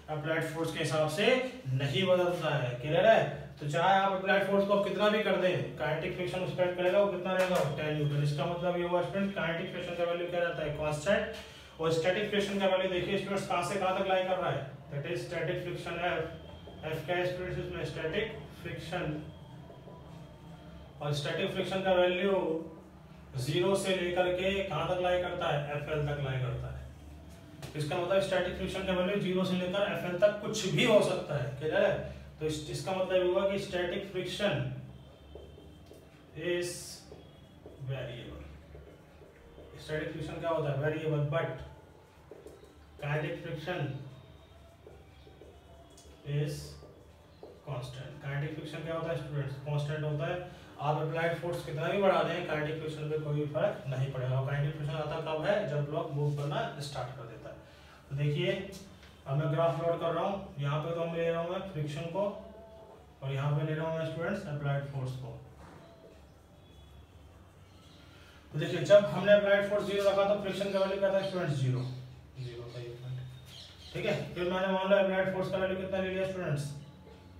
अप्लाइड फोर्स के हिसाब से नहीं बदलता है। क्लियर है। तो चाहे आप अप्लाइड फोर्स को कितना भी कर दें, काइनेटिक फ्रिक्शन उस पर करेगा वो कितना रहेगा 10 न्यूटन। इसका मतलब ये हुआ स्टूडेंट काइनेटिक फ्रिक्शन का वैल्यू क्या रहता है कांस्टेंट, और स्टैटिक फ्रिक्शन का वैल्यू देखिए स्टूडेंट्स कहां से कहां तक लाई कर रहा है, that is static friction F क्या है स्टूडेंट्स इसमें स्टैटिक फ्रिक्शन, और स्टैटिक फ्रिक्शन का वैल्यू 0 से लेकर के कहां तक लाई करता है FL तक लाई करता है। इसका मतलब स्टैटिक फ्रिक्शन का वैल्यू 0 से लेकर FL तक कुछ भी हो सकता है। क्लियर है। तो इसका मतलब हुआ कि static friction is variable. Static friction क्या होता है variable, but kinetic friction is constant. Kinetic friction क्या होता है स्टूडेंट्स, कांस्टेंट होता है। आप अप्लाइड फोर्स कितना भी बढ़ा दें काइनेटिक फ्रिक्शन पे कोई फर्क नहीं पड़ेगा। काइनेटिक फ्रिक्शन आता कब है, जब ब्लॉक मूव करना स्टार्ट कर देता है। तो देखिए अब मैं ग्राफ प्लॉट कर रहा हूँ, यहाँ पे तो मैं ले रहा हूँ मैं फ्रिक्शन को, और यहाँ पे ले रहा हूँ मैं स्टूडेंट्स अप्लाइड फोर्स को। तो देखिए जब हमने अप्लाइड फोर्स 0 रखा तो फ्रिक्शन का वैल्यू क्या था स्टूडेंट्स 0 का यूनिट, ठीक है। फिर मैंने मान लो अप्लाइड फोर्स का वैल्यू कितना ले लिया स्टूडेंट्स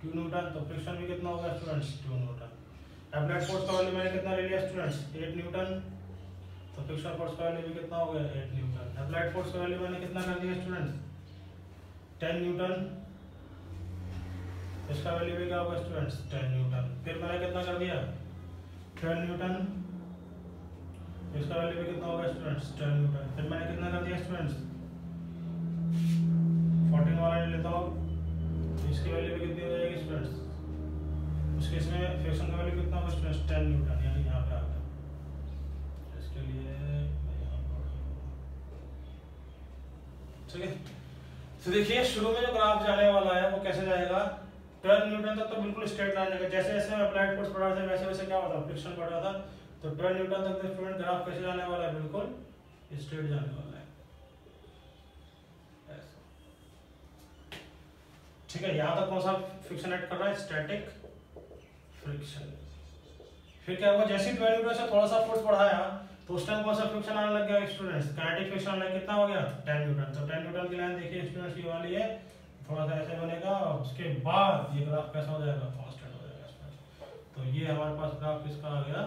2 न्यूटन, तो फ्रिक्शन भी कितना होगा स्टूडेंट्स 2 न्यूटन। अप्लाइड फोर्स का वैल्यू मैंने कितना ले लिया स्टूडेंट्स 8 न्यूटन, तो फ्रिक्शन फोर्स का वैल्यू भी कितना हो गया 8 न्यूटन। अप्लाइड फोर्स का वैल्यू मैंने कितना कर दिया स्टूडेंट्स 10 न्यूटन, इसका वैल्यू भी क्या होगा स्टूडेंट्स 10 न्यूटन। फिर मैंने कितना कर दिया 12 न्यूटन, तो इसका वैल्यू भी कितना होगा स्टूडेंट्स 10 न्यूटन। फिर मैंने कितना कर दिया स्टूडेंट्स 14 वाला ले लेता हूँ, इसकी वैल्यू भी कितनी हो जाएगी स्टूडेंट्स, उस केस में फ्रिक्शन का वैल्यू कितना होगा स्टूडेंट्स 10 न्यूटन, यानी यहाँ पे आ गया। इसके लिए ठीक है। तो देखिए शुरू में जो ग्राफ जाने वाला है वो कैसे जाएगा, 12 न्यूटन तक तो बिल्कुल स्ट्रेट लाइन जाएगा। जैसे जैसे हम अप्लाइड फोर्स बढ़ा रहे थे वैसे वैसे क्या होता है फ्रिक्शन बढ़ रहा था। तो 12 न्यूटन तक तो स्टूडेंट ग्राफ कैसे जाने वाला है, बिल्कुल स्ट्रेट जाने वाला है। ठीक है, यहाँ तक कौन सा फ्रिक्शन ऐड कर रहा है, स्टैटिक फ्रिक्शन। फिर क्या हुआ, जैसे 12 न्यूटन से थोड़ा सा फोर्स बढ़ाया तो उस टाइम कौन सा फ्रिक्शन आने लग गया स्टूडेंट्स, काइनेटिक फ्रिक्शन आने कितना हो गया 10 न्यूटन। तो 10 न्यूटन की लाइन देखिए स्टूडेंट्स ये वाली है, थोड़ा सा ऐसे बनेगा और उसके बाद ये ग्राफ कैसा हो जाएगा, कांस्टेंट हो जाएगा स्टूडेंट्स। तो ये हमारे पास ग्राफ किसका आ गया,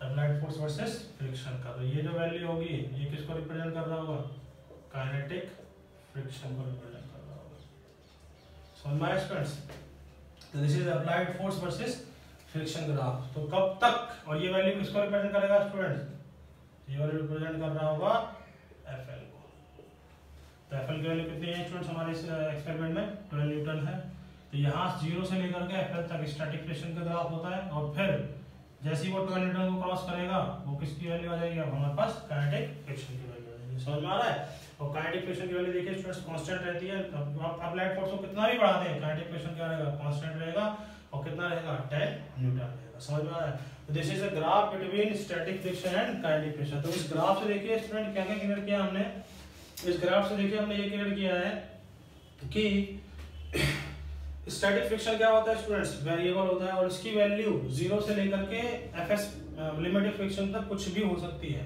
अप्लाइड फोर्स वर्सेस फ्रिक्शन का। तो ये जो वैल्यू होगी ये किसको रिप्रेजेंट कर रहा होगा, काइनेटिक फ्रिक्शन को रिप्रेजेंट कर रहा होगा। समझ में आया स्टूडेंट्स। तो this is applied force versus friction graph. तो कब तक, और ये वैल्यू किसको रिप्रेजेंट करेगा स्टूडेंट्स, ये वैल्यू रिप्रेजेंट कर रहा होगा एफएल को। तो एफएल की वैल्यू कितनी है स्टूडेंट्स हमारे इस एक्सपेरिमेंट में 12 न्यूटन है। तो यहाँ 0 से लेकर के एफएल तक स्टैटिक फ्रिक्शन का ग्राफ होता है, और फिर जैसे ही वो 12 न्यूटन को क्रॉस करेगा वो किसकी वैल्यू आ जाएगी, अब हमारे पास काइनेटिक फ्रिक्शन की वैल्यू आ जाएगी। समझ में आ रहा है। और काइनेटिक फ्रिक्शन की वैल्यू देखिए स्टूडेंट्स कांस्टेंट रहती है। अब अप्लाइड फोर्स को कितना भी बढ़ा दें काइनेटिक फ्रिक्शन क्या रहेगा, कांस्टेंट रहेगा, और कितना रहेगा 10 न्यूटन रहेगा। समझ में आ रहा है। तो this is a graph between static friction and kinetic friction. तो इस ग्राफ से देखिए स्टूडेंट क्या क्या क्लियर किया हमने, इस ग्राफ से देखिए हमने ये क्लियर किया है कि स्टैटिक फ्रिक्शन क्या होता है स्टूडेंट्स, वेरिएबल होता है, और इसकी वैल्यू 0 से लेकर के एफएस लिमिटेड फ्रिक्शन तक कुछ भी हो सकती है।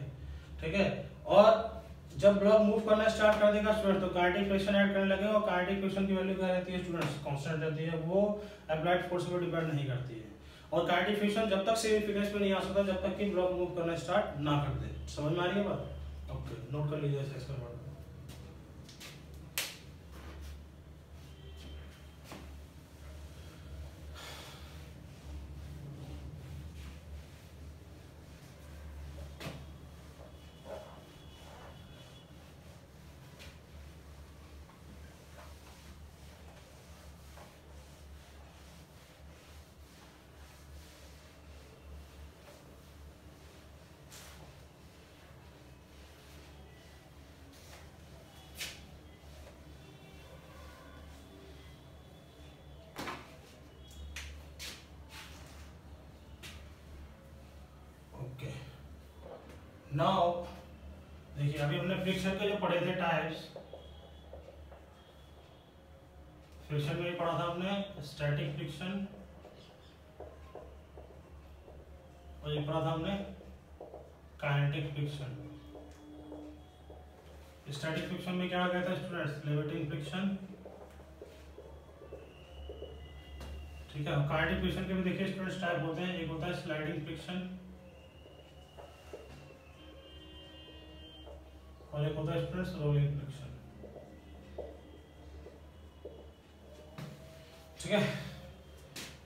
ठीक है, और जब ब्लॉक मूव करना स्टार्ट कर देगा स्टूडेंट तो काइनेटिक फ्रिक्शन ऐड करने लगेगा, और काइनेटिक फ्रिक्शन की वैल्यू क्या रहती है स्टूडेंट्स, कांस्टेंट रहती है, वो अप्लाइड फोर्स पर डिपेंड नहीं करती है। और काइनेटिक फ्रिक्शन जब तक सिग्निफिकेंस पे नहीं आ सकता जब तक कि ब्लॉक मूव करना स्टार्ट ना कर दे। समझ में आ रही है बात, ओके नोट कर लीजिए इस एक्सपेरिमेंट। नाउ देखिए अभी हमने फ्रिक्शन के जो पढ़े थे टाइप्स, फ्रिक्शन में पढ़ा था हमने स्टैटिक फ्रिक्शन, और ये पढ़ा था हमने काइनेटिक फ्रिक्शन। स्टैटिक फ्रिक्शन में क्या आ गया था स्टूडेंट्स, लेविटिंग फ्रिक्शन। ठीक है, काइनेटिक फ्रिक्शन के भी देखिए स्टूडेंट्स टाइप होते हैं, एक होता है स्लाइडिंग फ्रिक्शन और एक होता है स्टूडेंट्स रोलिंग फ्रिक्शन। ठीक है,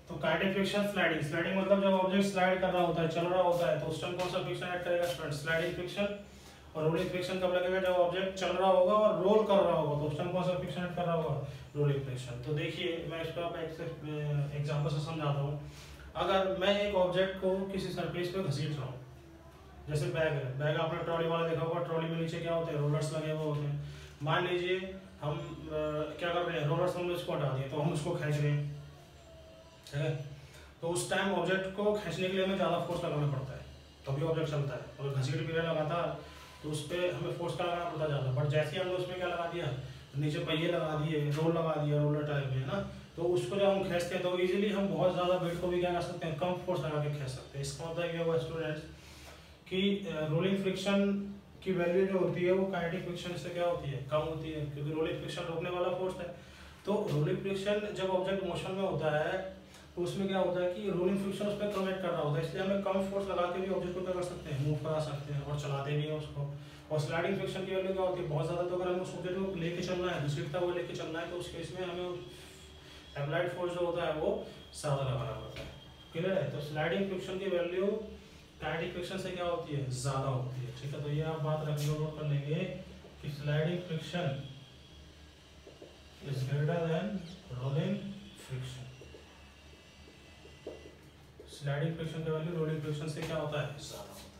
तो काइनेटिक फ्रिक्शन स्लाइडिंग, स्लाइडिंग मतलब जब ऑब्जेक्ट स्लाइड कर रहा होता है, चल रहा होता है, तो उस टाइम कौन सा फ्रिक्शन ऐड करेगा स्टूडेंट, स्लाइडिंग फ्रिक्शन। और रोलिंग फ्रिक्शन कब लगेगा, जब ऑब्जेक्ट चल रहा होगा और रोल कर रहा होगा, तो उस टाइम कौन सा फ्रिक्शन ऐड कर रहा होगा, रोलिंग फ्रिक्शन। तो देखिए मैं इसको आप एग्जांपल से समझाता हूँ। अगर मैं एक ऑब्जेक्ट को किसी सरफेस पे घसीट रहा हूँ, जैसे बैग है, बैग आपने ट्रॉली वाला देखा होगा, ट्रॉली में नीचे क्या होते हैं, रोलर्स लगे हुए होते हैं। मान लीजिए हम क्या कर रहे हैं, रोलर्स हमने उसको हटा दिए तो हम उसको खींच रहे हैं। ठीक है, तो उस टाइम ऑब्जेक्ट को खींचने के लिए हमें ज़्यादा फोर्स लगाना पड़ता है, तभी ऑब्जेक्ट चलता है। और घसीट भी लगातार तो उस पर हमें फोर्स का लगाना पड़ता ज़्यादा। बट जैसे हमने उसमें क्या लगा दिया, नीचे पहिए लगा दिए, रोल लगा दिया, रोलर टाइप में है ना, तो उसको जब हम खींचते हैं तो इजीली हम बहुत ज़्यादा वेट को भी क्या कर सकते हैं, कम फोर्स लगा के खींच सकते हैं। इसका मतलब ये हुआ स्टूडेंट्स कि रोलिंग फ्रिक्शन की वैल्यू जो होती है वो काइनेटिक फ्रिक्शन से क्या होती है, कम होती है, क्योंकि रोलिंग फ्रिक्शन रोकने वाला फोर्स है। तो रोलिंग फ्रिक्शन जब ऑब्जेक्ट मोशन में होता है तो उसमें क्या होता है कि रोलिंग फ्रिक्शन उस पर कम एक्ट कर रहा होता है, इसलिए हमें कम फोर्स लगा के भी ऑब्जेक्ट को क्या कर सकते हैं, मूव करा सकते हैं और चलाते भी हैं उसको। और स्लाइडिंग फ्रिक्शन की वैल्यू क्या होती है, बहुत ज़्यादा। तो अगर हमें उस ऑब्जेक्ट को लेके चलना है, घसीटता हुआ लेके चलना है, तो उस केस में हमें अप्लाइड फोर्स जो होता है वो ज़्यादा लगाना पड़ता है। क्लियर है। तो स्लाइडिंग फ्रिक्शन की वैल्यू काइनेटिक फ्रिक्शन से क्या होती है, ज्यादा होती है। ठीक है, तो ये आप बात रख लो, नोट कर लेंगे कि sliding friction is greater than rolling friction. Sliding friction का वैल्यू रोलिंग फ्रिक्शन से क्या होता है, ज्यादा होता है।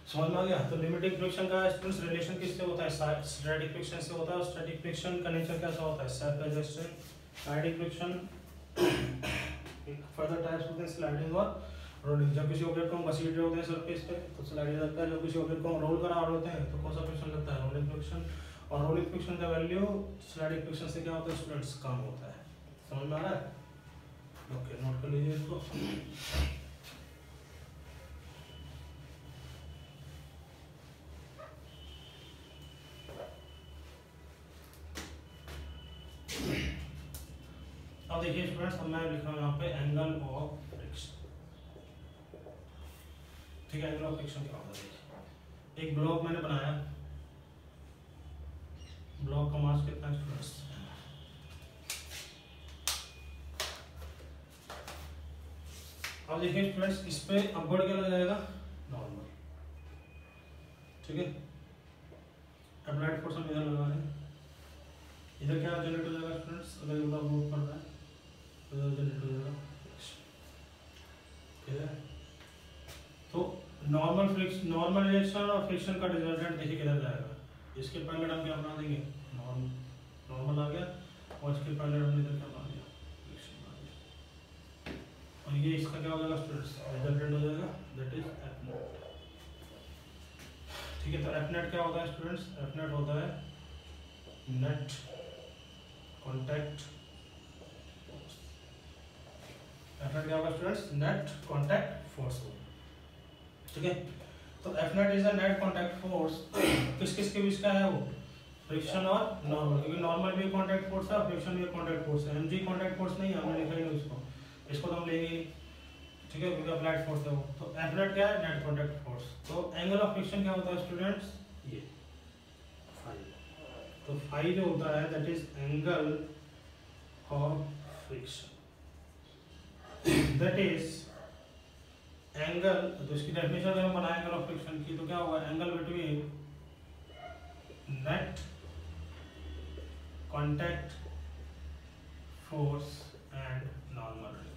समझ में आ गया। तो लिमिटिंग फ्रिक्शन का स्टूडेंट्स रिलेशन किससे होता है, स्टैटिक फ्रिक्शन से होता है। और स्टैटिक फ्रिक्शन का नेचर कैसा होता है, self adjusting. Kinetic friction further types होते हैं स्लाइडिंग और रोलिंग। जब किसी ऑब्जेक्ट को हम घसीट रहे होते हैं सरफेस पे तो स्लाइडिंग लगता है, जब किसी ऑब्जेक्ट को हम रोल करा रहे होते हैं तो कौन सा फ्रिक्शन लगता है, रोलिंग फ्रिक्शन। और रोलिंग फ्रिक्शन का वैल्यू स्लाइडिंग फ्रिक्शन से क्या होता है स्टूडेंट्स, कम होता है। समझ में आ रहा है? ओके, नोट कर लीजिए इसको। अब देखिए स्टूडेंट्स, अब मैं लिख रहा हूँ यहाँ पे एंगल ऑफ फ्रिक्शन। ठीक है, एंगल ऑफ फ्रिक्शन क्या होता है, देखिए एक ब्लॉक मैंने बनाया, ब्लॉक का मास कितना है स्टूडेंट्स, अब देखिए स्टूडेंट्स इस पे अपवर्ड क्या लग जाएगा, नॉर्मल। ठीक है, अप्लाइड फोर्स हम इधर लगा रहे हैं, इधर क्या जनरेट हो जाएगा स्टूडेंट्स, अगर ये वाला मूव कर रहा है तो इधर जनरेट हो जाएगा। ठीक है, तो नॉर्मल रिएक्शन और फ्रिक्शन का रिजल्टेंट देखिए किधर जाएगा, इसके पैरेलल हम क्या बना देंगे, नॉर्मल आ गया, और इसके पैरेलल हमने इधर क्या बना दिया, फ्रिक्शन बना दिया। और ये इसका क्या हो जाएगा स्टूडेंट्स, रिजल्टेंट हो जाएगा, दैट इज एफ नॉट। ठीक है, तो एफ नेट क्या होता है स्टूडेंट्स, एफ नेट होता है net contact force. F net क्या होगा स्टूडेंट्स, नेट कॉन्टैक्ट फोर्स होगा। ठीक है, तो F net is a net contact force, किस किस के बीच का है वो, फ्रिक्शन और नॉर्मल, क्योंकि नॉर्मल भी कॉन्टैक्ट फोर्स है, फ्रिक्शन भी कॉन्टैक्ट फोर्स है। एमजी कॉन्टैक्ट फोर्स नहीं है, हमने लिखा ही नहीं इसको तो हम लेंगे। ठीक है, क्योंकि अप्लाइड फोर्स है वो। तो एफ नेट क्या है, नेट कॉन्टैक्ट फोर्स। तो एंगल ऑफ फ्रिक्शन क्या होता है स्टूडेंट्स, ये फाई। तो फाई जो होता है that is angle of friction, that is angle. तो इसकी डेफिनेशन अगर हम बनाएं एंगल ऑफ फ्रिक्शन की तो क्या होगा, angle between net contact force and normal reaction.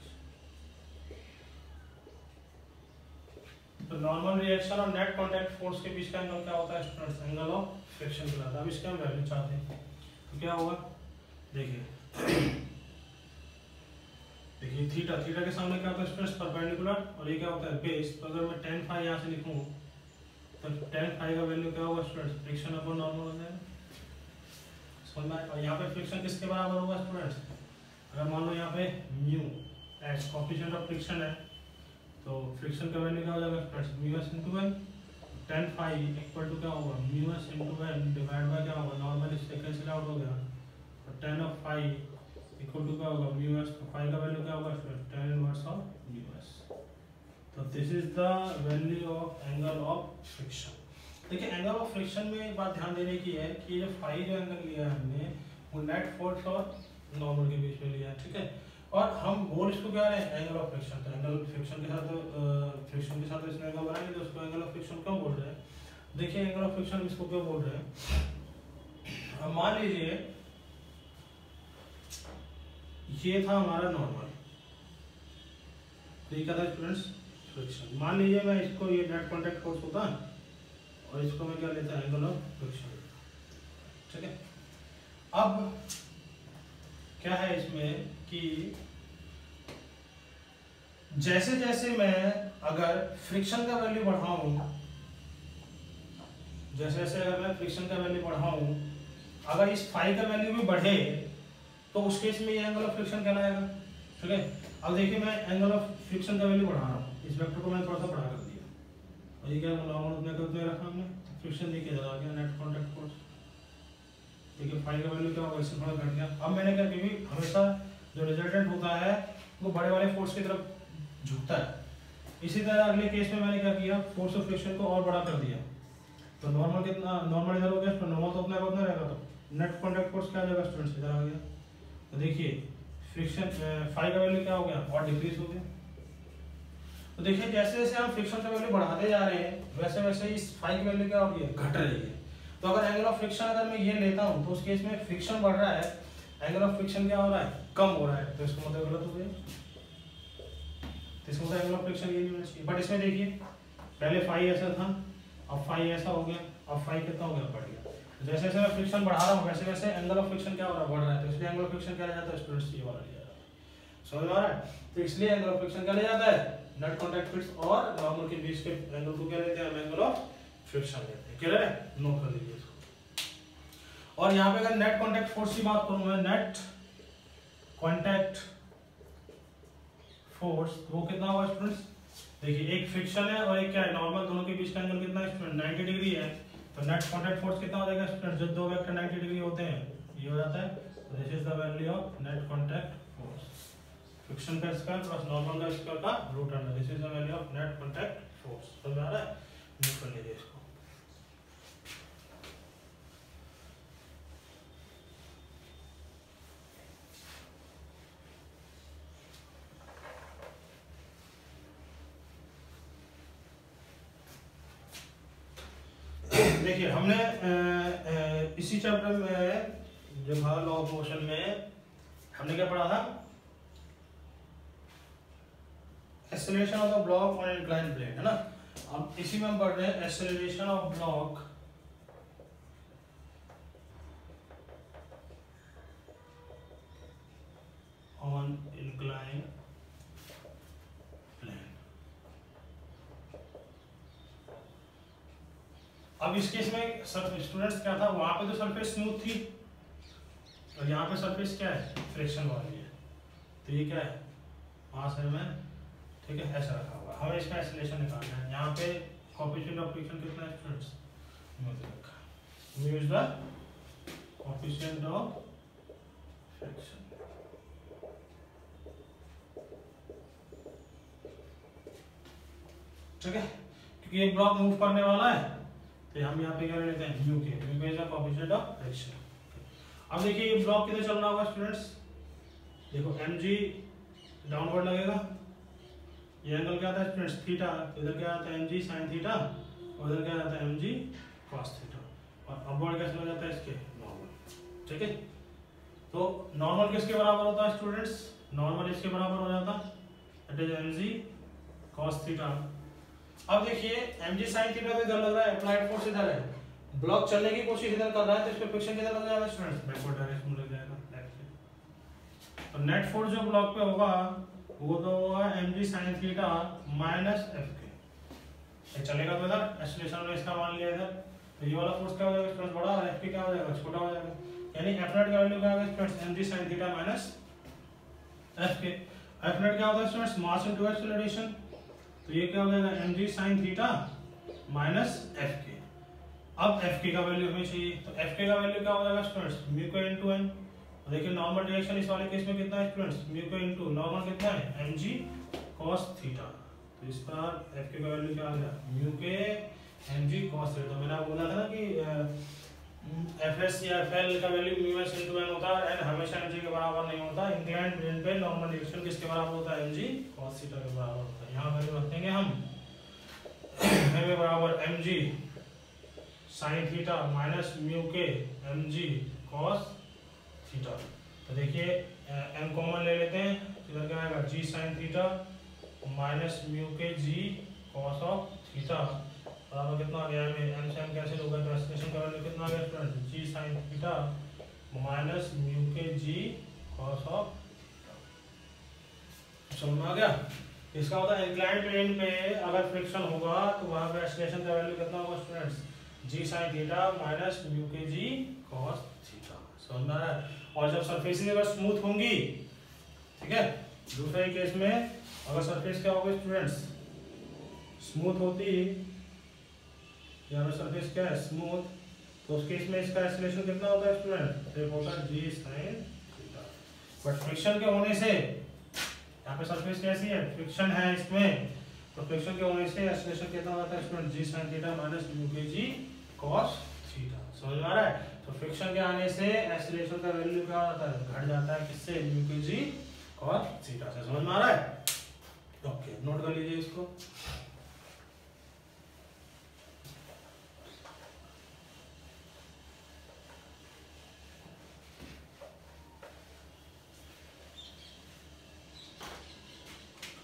तो नॉर्मल रिएक्शन और नेट कॉन्टैक्ट फोर्स के बीच का एंगल क्या होता है स्टूडेंट्स, एंगल ऑफ फ्रिक्शन कहलाता है। अब इसके हम वैल्यू चाहते हैं तो क्या होगा, देखिए थीटा के सामने क्या होता है स्टूडेंट्स, परपेंडिकुलर, और ये क्या होता है बेस। तो अगर मैं tan फाई यहाँ से लिखूँ तो tan फाई का वैल्यू क्या होगा स्टूडेंट्स, फ्रिक्शन अपॉन नॉर्मल हो जाएगा। समझ में? और यहाँ पे फ्रिक्शन किसके बराबर होगा स्टूडेंट्स, अगर मान लो यहाँ पे mu H coefficient of friction है तो फ्रिक्शन का वैल्यू क्या हो जाएगा students, mu S into N. tan phi equal to क्या होगा, mu S into N divide by क्या होगा, नॉर्मल इससे कैंसिल आउट हो गया, और tan of phi equal to क्या होगा, म्यू एस। तो फाई का वैल्यू क्या होगा student, tan inverse of mu S. तो this is the value of angle of friction. देखिए एंगल ऑफ फ्रिक्शन में एक बात ध्यान देने की है कि ये फाई जो एंगल लिया है हमने वो नेट फोर्स और नॉर्मल के बीच में लिया है। ठीक है, और हम बोल इसको क्या रहे हैं, एंगल ऑफ फ्रिक्शन। तो एंगल फ्रिक्शन के साथ इसमें एंगल बनाएंगे तो उसको एंगल ऑफ फ्रिक्शन क्यों बोल रहे हैं। देखिए एंगल ऑफ फ्रिक्शन इसको क्यों बोल रहे हैं, अब मान लीजिए ये था हमारा नॉर्मल, तो ये क्या था स्टूडेंट्स, फ्रिक्शन। मान लीजिए मैं इसको, ये नेट कॉन्टैक्ट फोर्स होता और इसको मैं क्या लेता, एंगल ऑफ फ्रिक्शन। ठीक है, अब क्या है इसमें कि जैसे जैसे मैं अगर फ्रिक्शन का वैल्यू बढ़ाऊं, जैसे जैसे अगर मैं फ्रिक्शन का वैल्यू बढ़ाऊं, अगर इस फाई का वैल्यू भी बढ़े तो उस केस में ये एंगल ऑफ फ्रिक्शन कहलाएगा। ठीक है, अब देखिए मैं एंगल ऑफ फ्रिक्शन का वैल्यू बढ़ा रहा हूँ, इस वेक्टर को मैंने थोड़ा सा बड़ा कर दिया और ये क्या नॉर्मल उतना कर दिया रखा हमने, फ्रिक्शन देखिए आ गया नेट कॉन्टैक्ट फोर्स। देखिए फाई का वैल्यू क्या होगा, इससे थोड़ा घट गया। अब मैंने क्या, क्योंकि हमेशा जो रिजल्टेंट होता है वो बड़े वाले फोर्स की तरफ झुकता है, इसी तरह अगले केस में मैंने क्या किया, फोर्स ऑफ फ्रिक्शन को और बड़ा कर दिया। तो नॉर्मल कितना, नॉर्मल इधर हो गया, तो नॉर्मल तो अपना का उतना रहेगा, तो नेट कॉन्टैक्ट फोर्स क्या आ जाएगा स्टूडेंट्स, इधर आ गया। तो देखिए फ्रिक्शन फाई का वैल्यू क्या हो गया, और डिक्रीज हो गया। तो देखिए जैसे जैसे हम फ्रिक्शन का वैल्यू बढ़ाते जा रहे हैं वैसे वैसे इस फाई की वैल्यू क्या हो रही है, घट रही है। तो अगर एंगल ऑफ फ्रिक्शन अगर मैं ये लेता हूँ तो उस केस में फ्रिक्शन बढ़ रहा है, एंगल ऑफ फ्रिक्शन क्या हो रहा है, कम हो रहा है, तो इसका मतलब गलत हो गया। तो इसका मतलब एंगल ऑफ फ्रिक्शन ये नहीं होना चाहिए। बट इसमें देखिए पहले फाई ऐसा था, अब फाई ऐसा हो गया, अब फाई कितना हो गया, बढ़ गया। तो जैसे जैसे मैं फ्रिक्शन बढ़ा रहा हूँ वैसे वैसे एंगल ऑफ फ्रिक्शन क्या हो रहा है, बढ़ रहा है। तो इसलिए एंगल ऑफ फ्रिक्शन क्या लिया जाता है स्टूडेंट्स, ये वाला लिया जाता है। समझ में आ रहा है? तो इसलिए एंगल ऑफ फ्रिक्शन क्या लिया जाता है, नेट कांटेक्ट फिट्स और नॉर्मल के बीच के एंगल को क्या लेते हैं, हम एंगल ऑफ फ्रिक्शन लेते हैं। क्लियर है? नोट कर लीजिए इसको। और यहाँ पे अगर नेट कांटेक्ट फोर्स की बात करूँ मैं, नेट कांटेक्ट फोर्स वो कितना होगा स्टूडेंट्स, देखिए एक फ्रिक्शन है और एक क्या है नॉर्मल, दोनों के बीच का एंगल कितना है स्टूडेंट, 90 डिग्री है। तो नेट कांटेक्ट फोर्स कितना हो जाएगा स्टूडेंट, जब दो वेक्टर 90 डिग्री होते हैं ये हो जाता है। तो this is the value of net contact force, friction का स्क्वायर प्लस नॉर्मल का स्क्वायर का root under, this is the value of net contact force. समझ आ रहा है? नोट कर लीजिए इसको। देखिए हमने इसी चैप्टर में जो था लॉ ऑफ मोशन में हमने क्या पढ़ा था, acceleration of the block on inclined plane, है ना। अब इसी में हम पढ़ रहे हैं acceleration of block on inclined plane. अब इस केस में सब स्टूडेंट्स क्या था, वहां पे तो सरफेस स्मूथ थी और यहाँ पे सरफेस क्या है, फ्रिक्शन वाली है। तो ये क्या है, मास है में, ठीक है, ऐसा रखा हुआ। हमें इसका एक्सेलरेशन निकालना है। यहाँ पे कोएफिशिएंट ऑफ फ्रिक्शन कितना है स्टूडेंट्स, रखा mu is the coefficient of friction. ठीक है, क्योंकि ये ब्लॉक मूव करने वाला है तो हम यहाँ पे क्या लेते हैं, म्यू के, mu is the coefficient of friction. अब देखिए ये ब्लॉक किधर चल रहा होगा स्टूडेंट्स, देखो mg डाउनवर्ड लगेगा, ये एंगल क्या आता है स्टूडेंट्स, थीटा। इधर क्या आता है mg sin थीटा और इधर क्या आता है mg cos थीटा, और अपवर्ड कैसे हो जाता है इसके, नॉर्मल। ठीक है, तो नॉर्मल किसके बराबर होता है स्टूडेंट्स, नॉर्मल इसके बराबर हो जाता है, it is mg cos theta. अब देखिए mg sin थीटा तो इधर लग रहा है, अप्लाइड फोर्स इधर है, ब्लॉक चलने की कोशिश इधर कर रहा है, तो इस पे फ्रिक्शन किधर लग जाएगा स्टूडेंट्स, बैकवर्ड डायरेक्शन में लग जाएगा। तो नेट फोर्स जो ब्लॉक पे होगा वो तो होगा mg sin theta minus fk। ये चलेगा तो इधर एक्सेलरेशन में इसका मान लिया इधर, तो ये वाला फोर्स क्या हो जाएगा स्टूडेंट्स, बड़ा, और fk क्या हो जाएगा, छोटा हो जाएगा। यानी f नेट का वैल्यू क्या होगा students, mg sin theta minus fk। f net क्या होता है स्टूडेंट्स, मास इनटू एक्सेलरेशन, तो ये क्या हो जाएगा mg sin theta minus fk। अब fk का वैल्यू हमें चाहिए, तो fk का वैल्यू क्या हो जाएगा स्टूडेंट्स, म्यू को इनटू n। देखिए नॉर्मल डायरेक्शन इस वाले केस में कितना है स्टूडेंट्स, म्यू को इनटू नॉर्मल कितना है mg cos थीटा। तो इस पर fk का वैल्यू क्या आ गया, म्यू के mg cos थीटा। तो मैंने आपको बोला था ना कि fs या fl का value mu s into n होता है, n हमेशा mg के बराबर नहीं होता। इंक्लाइंड प्लेन पे नॉर्मल डायरेक्शन किसके बराबर होता है, mg cos थीटा के बराबर होता है। यहां वैल्यू रख देंगे हम m बराबर mg sin theta minus mu के mg cos थीटा। तो देखिए m कॉमन ले लेते हैं, इधर क्या आएगा g sin theta minus mu के g cos ऑफ थीटा बराबर कितना आ गया, m से m कैंसिल होगा, तो एक्सप्रेशन का वैल्यू कितना आ गया student, g sin theta minus mu के g cos ऑफ थीटा। समझ में आ गया? इसका होता है इंक्लाइंड प्लेन पे अगर फ्रिक्शन होगा तो वहां पे एक्सप्रेशन का वैल्यू कितना होगा students, g sin theta minus mu के g cos थीटा। समझ में आ रहा है? और जब सरफेसेस अगर स्मूथ होंगी, ठीक है, दूसरे केस में अगर सरफेस क्या होगा स्टूडेंट्स, स्मूथ होती, यहाँ पे सरफेस क्या है स्मूथ, तो उस केस में इसका एक्सेलरेशन कितना होता है स्टूडेंट, तो होता है g sin theta. But friction के होने से यहाँ पे सरफेस कैसी है, फ्रिक्शन है इसमें, तो फ्रिक्शन के होने से एक्सेलरेशन कितना होता है student, g sin theta minus mu के g cos थीटा। समझ में आ रहा है? तो फ्रिक्शन के आने से एक्सेलरेशन का वैल्यू क्या होता है, घट जाता है, किससे, म्यू के g cos थीटा से। समझ में आ रहा है? ओके। नोट कर लीजिए इसको।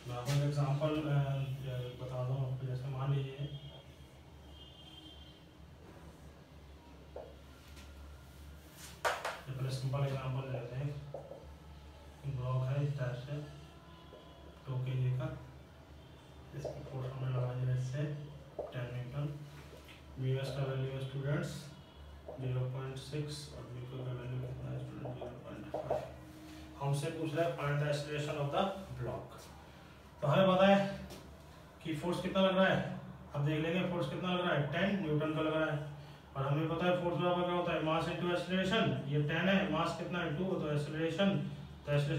मैं आपको एक एग्जाम्पल बता दूँ आपको। जैसे मान लीजिए पहले सिंपल एग्जाम्पल लेते हैं। ब्लॉक है इस टाइप से 2 kg का, इसकी फोर्स हमें लगानी है इससे 10 न्यूटन। वीएस का वैल्यू है स्टूडेंट्स 0.6 और वीक्यू का वैल्यू कितना है स्टूडेंट 0.5। हमसे पूछ रहा है find the acceleration of the block. तो हमें पता है कि फोर्स कितना लग रहा है। अब देख लेंगे फोर्स कितना लग रहा है, 10 न्यूटन का लग रहा है। और हमें पता है फोर्स बराबर क्या होता है, मास इनटू एक्सीलरेशन। ये 10 है, मास कितना है 2, तो एक्सीलरेशन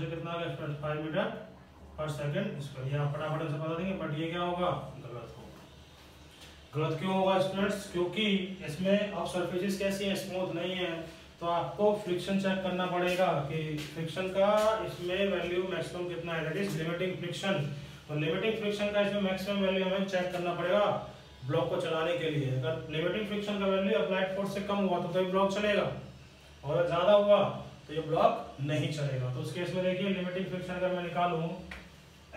कितना आ गया 5 मीटर पर सेकंड स्क्वायर। ये आप फटाफट से बता देंगे, बट ये क्या होगा, गलत होगा। गलत क्यों होगा स्टूडेंट्स, क्योंकि इसमें अब सरफेसेस कैसी है, स्मूथ नहीं है। तो आपको फ्रिक्शन चेक करना पड़ेगा कि फ्रिक्शन का इसमें वैल्यू मैक्सिमम कितना है, दैट इज लिमिटिंग फ्रिक्शन। तो लिमिटिंग फ्रिक्शन का इसमें मैक्सिमम वैल्यू हमें चेक करना पड़ेगा ब्लॉक को चलाने के लिए। अगर लिमिटिंग फ्रिक्शन का वैल्यू अप्लाइड फोर्स से कम हुआ तो ये ब्लॉक चलेगा, और अगर ज्यादा हुआ तो ये ब्लॉक नहीं चलेगा। तो उस केस में देखिए लिमिटिंग फ्रिक्शन अगर मैं निकालूं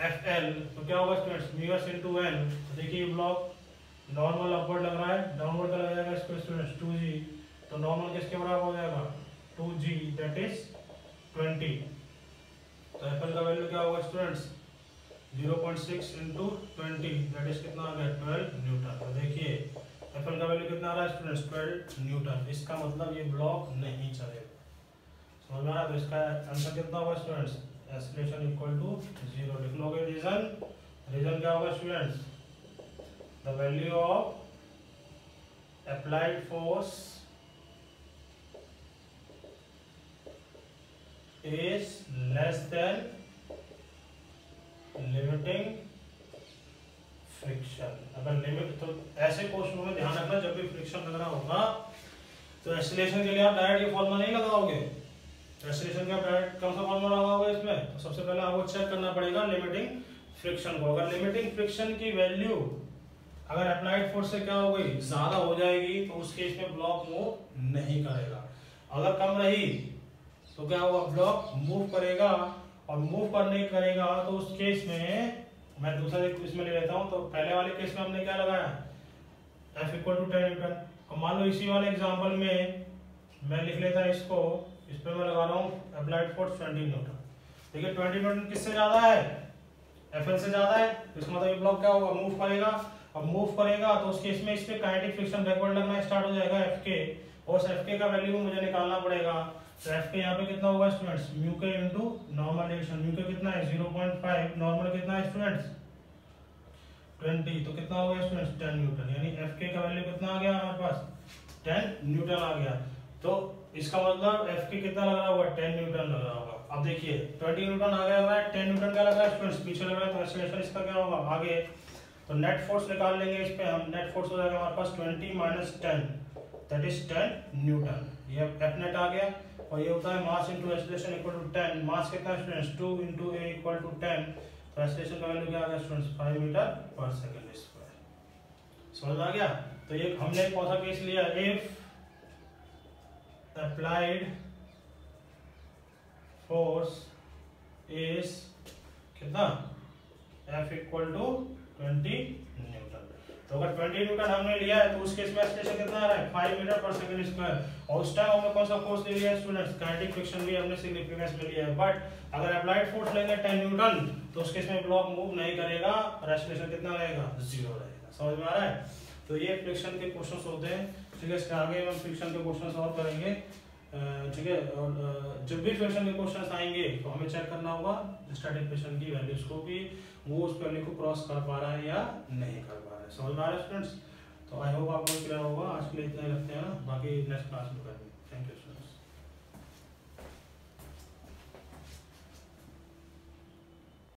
FL तो क्या होगा स्टूडेंट्स, μs into n। तो देखिए ब्लॉक नॉर्मल अपवर्ड लग रहा है, डाउनवर्ड का लग जाएगा इसको स्टूडेंट्स 2g। तो नॉर्मल किसके बराबर हो जाएगा 2g, दैट इज 20। तो FL का वैल्यू क्या होगा स्टूडेंट्स 0.6 into 20, दैट इज कितना आ गया 12 न्यूटन। तो देखिए FL का वैल्यू कितना आ रहा है स्टूडेंट्स 12 न्यूटन। इसका मतलब ये ब्लॉक नहीं चलेगा, समझ में आ रहा है। तो इसका आंसर कितना होगा स्टूडेंट्स, एक्सीलरेशन इक्वल टू 0 लिख लोगे। रीजन क्या होगा students, the value of applied force is less than limiting friction. अगर लिमिट, तो ऐसे क्वेश्चनों में ध्यान रखना जब भी फ्रिक्शन लग रहा होगा तो एक्सीलरेशन के लिए आप डायरेक्ट ये फॉर्मूला नहीं लगाओगे। एक्सीलरेशन का डायरेक्ट कौन सा फॉर्मूला लगाओगे इसमें, तो सबसे पहले आपको चेक करना पड़ेगा लिमिटिंग फ्रिक्शन को। अगर लिमिटिंग फ्रिक्शन की वैल्यू अगर अप्लाइड फोर्स से क्या हो गई, ज्यादा हो जाएगी, तो उस केस में ब्लॉक मूव नहीं करेगा। अगर कम रही तो क्या होगा, ब्लॉक मूव करेगा। और मूव करने करेगा तो उस केस में मैं दूसरे इसमें ले लेता हूं। तो पहले वाले केस में हमने क्या लगाया, F इक्वल टू 10 न्यूटन। और मान लो इसी वाले एग्जांपल में मैं लिख लेता इसको, इस पे मैं लगा रहा हूँ अप्लाइड फोर्स 20 न्यूटन। देखिए 20 न्यूटन किससे ज्यादा है, FL से ज्यादा है। तो इसका मतलब ये ब्लॉक क्या होगा, मूव करेगा। और मूव करेगा तो उस केस में इस पे काइनेटिक फ्रिक्शन बैकवर्ड लगना स्टार्ट हो जाएगा Fk, और उस Fk का वैल्यू मुझे निकालना पड़ेगा। तो Fk यहाँ पे कितना होगा स्टूडेंट्स, म्यू के इनटू नॉर्मल डिवीजन। म्यू के कितना है 0.5, नॉर्मल कितना है स्टूडेंट्स 20, तो कितना हो गया स्टूडेंट्स 10 न्यूटन। यानी Fk का वैल्यू कितना आ गया हमारे पास 10 न्यूटन आ गया। तो इसका मतलब Fk कितना लग रहा होगा 10 न्यूटन लग रहा होगा। अब देखिए 20 न्यूटन आ गया है, 10 न्यूटन क्या लग रहा है स्टूडेंट्स, पीछे लग रहा है। तो एक्सीलरेशन इसका क्या होगा आगे। तो नेट फोर्स निकाल लेंगे इस पे हम। नेट फोर्स हो जाएगा हमारे पास 20 माइनस 10, दैट इज 10 न्यूटन। ये F नेट आ गया। और ये होता है mass into acceleration equal to 10। Mass कितना है students 2 into a equal to 10। तो एक्सीलरेशन का वैल्यू क्या आ गया students 5 metre per second square. समझ में आ गया। तो ये हमने कौन सा केस लिया, इफ अप्लाइड फोर्स इज कितना F इक्वल टू 20 न्यूटन। तो अगर 20 न्यूटन हमने लिया है तो उस केस में एक्सीलरेशन कितना आ रहा है 5 मीटर पर सेकंड स्क्वायर। और उस टाइम हमने कौन सा फोर्स ले लिया है स्टूडेंट्स, काइनेटिक फ्रिक्शन भी हमने सिग्निफिकेंस में लिया है। बट अगर अप्लाइड फोर्स लेंगे 10 न्यूटन तो उस केस में ब्लॉक मूव नहीं करेगा और एक्सीलरेशन कितना रहेगा 0 रहेगा। समझ में आ रहा है। तो ये फ्रिक्शन के क्वेश्चंस होते हैं, ठीक है। इसके आगे हम फ्रिक्शन के क्वेश्चन सॉल्व करेंगे, ठीक है। और जब भी फ्रिक्शन के क्वेश्चंस आएंगे तो हमें चेक करना होगा स्टैटिक फ्रिक्शन की वैल्यूज को कि वो उस वैल्यू को क्रॉस कर पा रहा है या नहीं कर पा रहा है। समझ में आ रहा है स्टूडेंट्स। तो आई होप आपको क्लियर होगा। आज के लिए इतना ही रखते हैं ना, बाकी नेक्स्ट क्लास में करेंगे। Thank you students.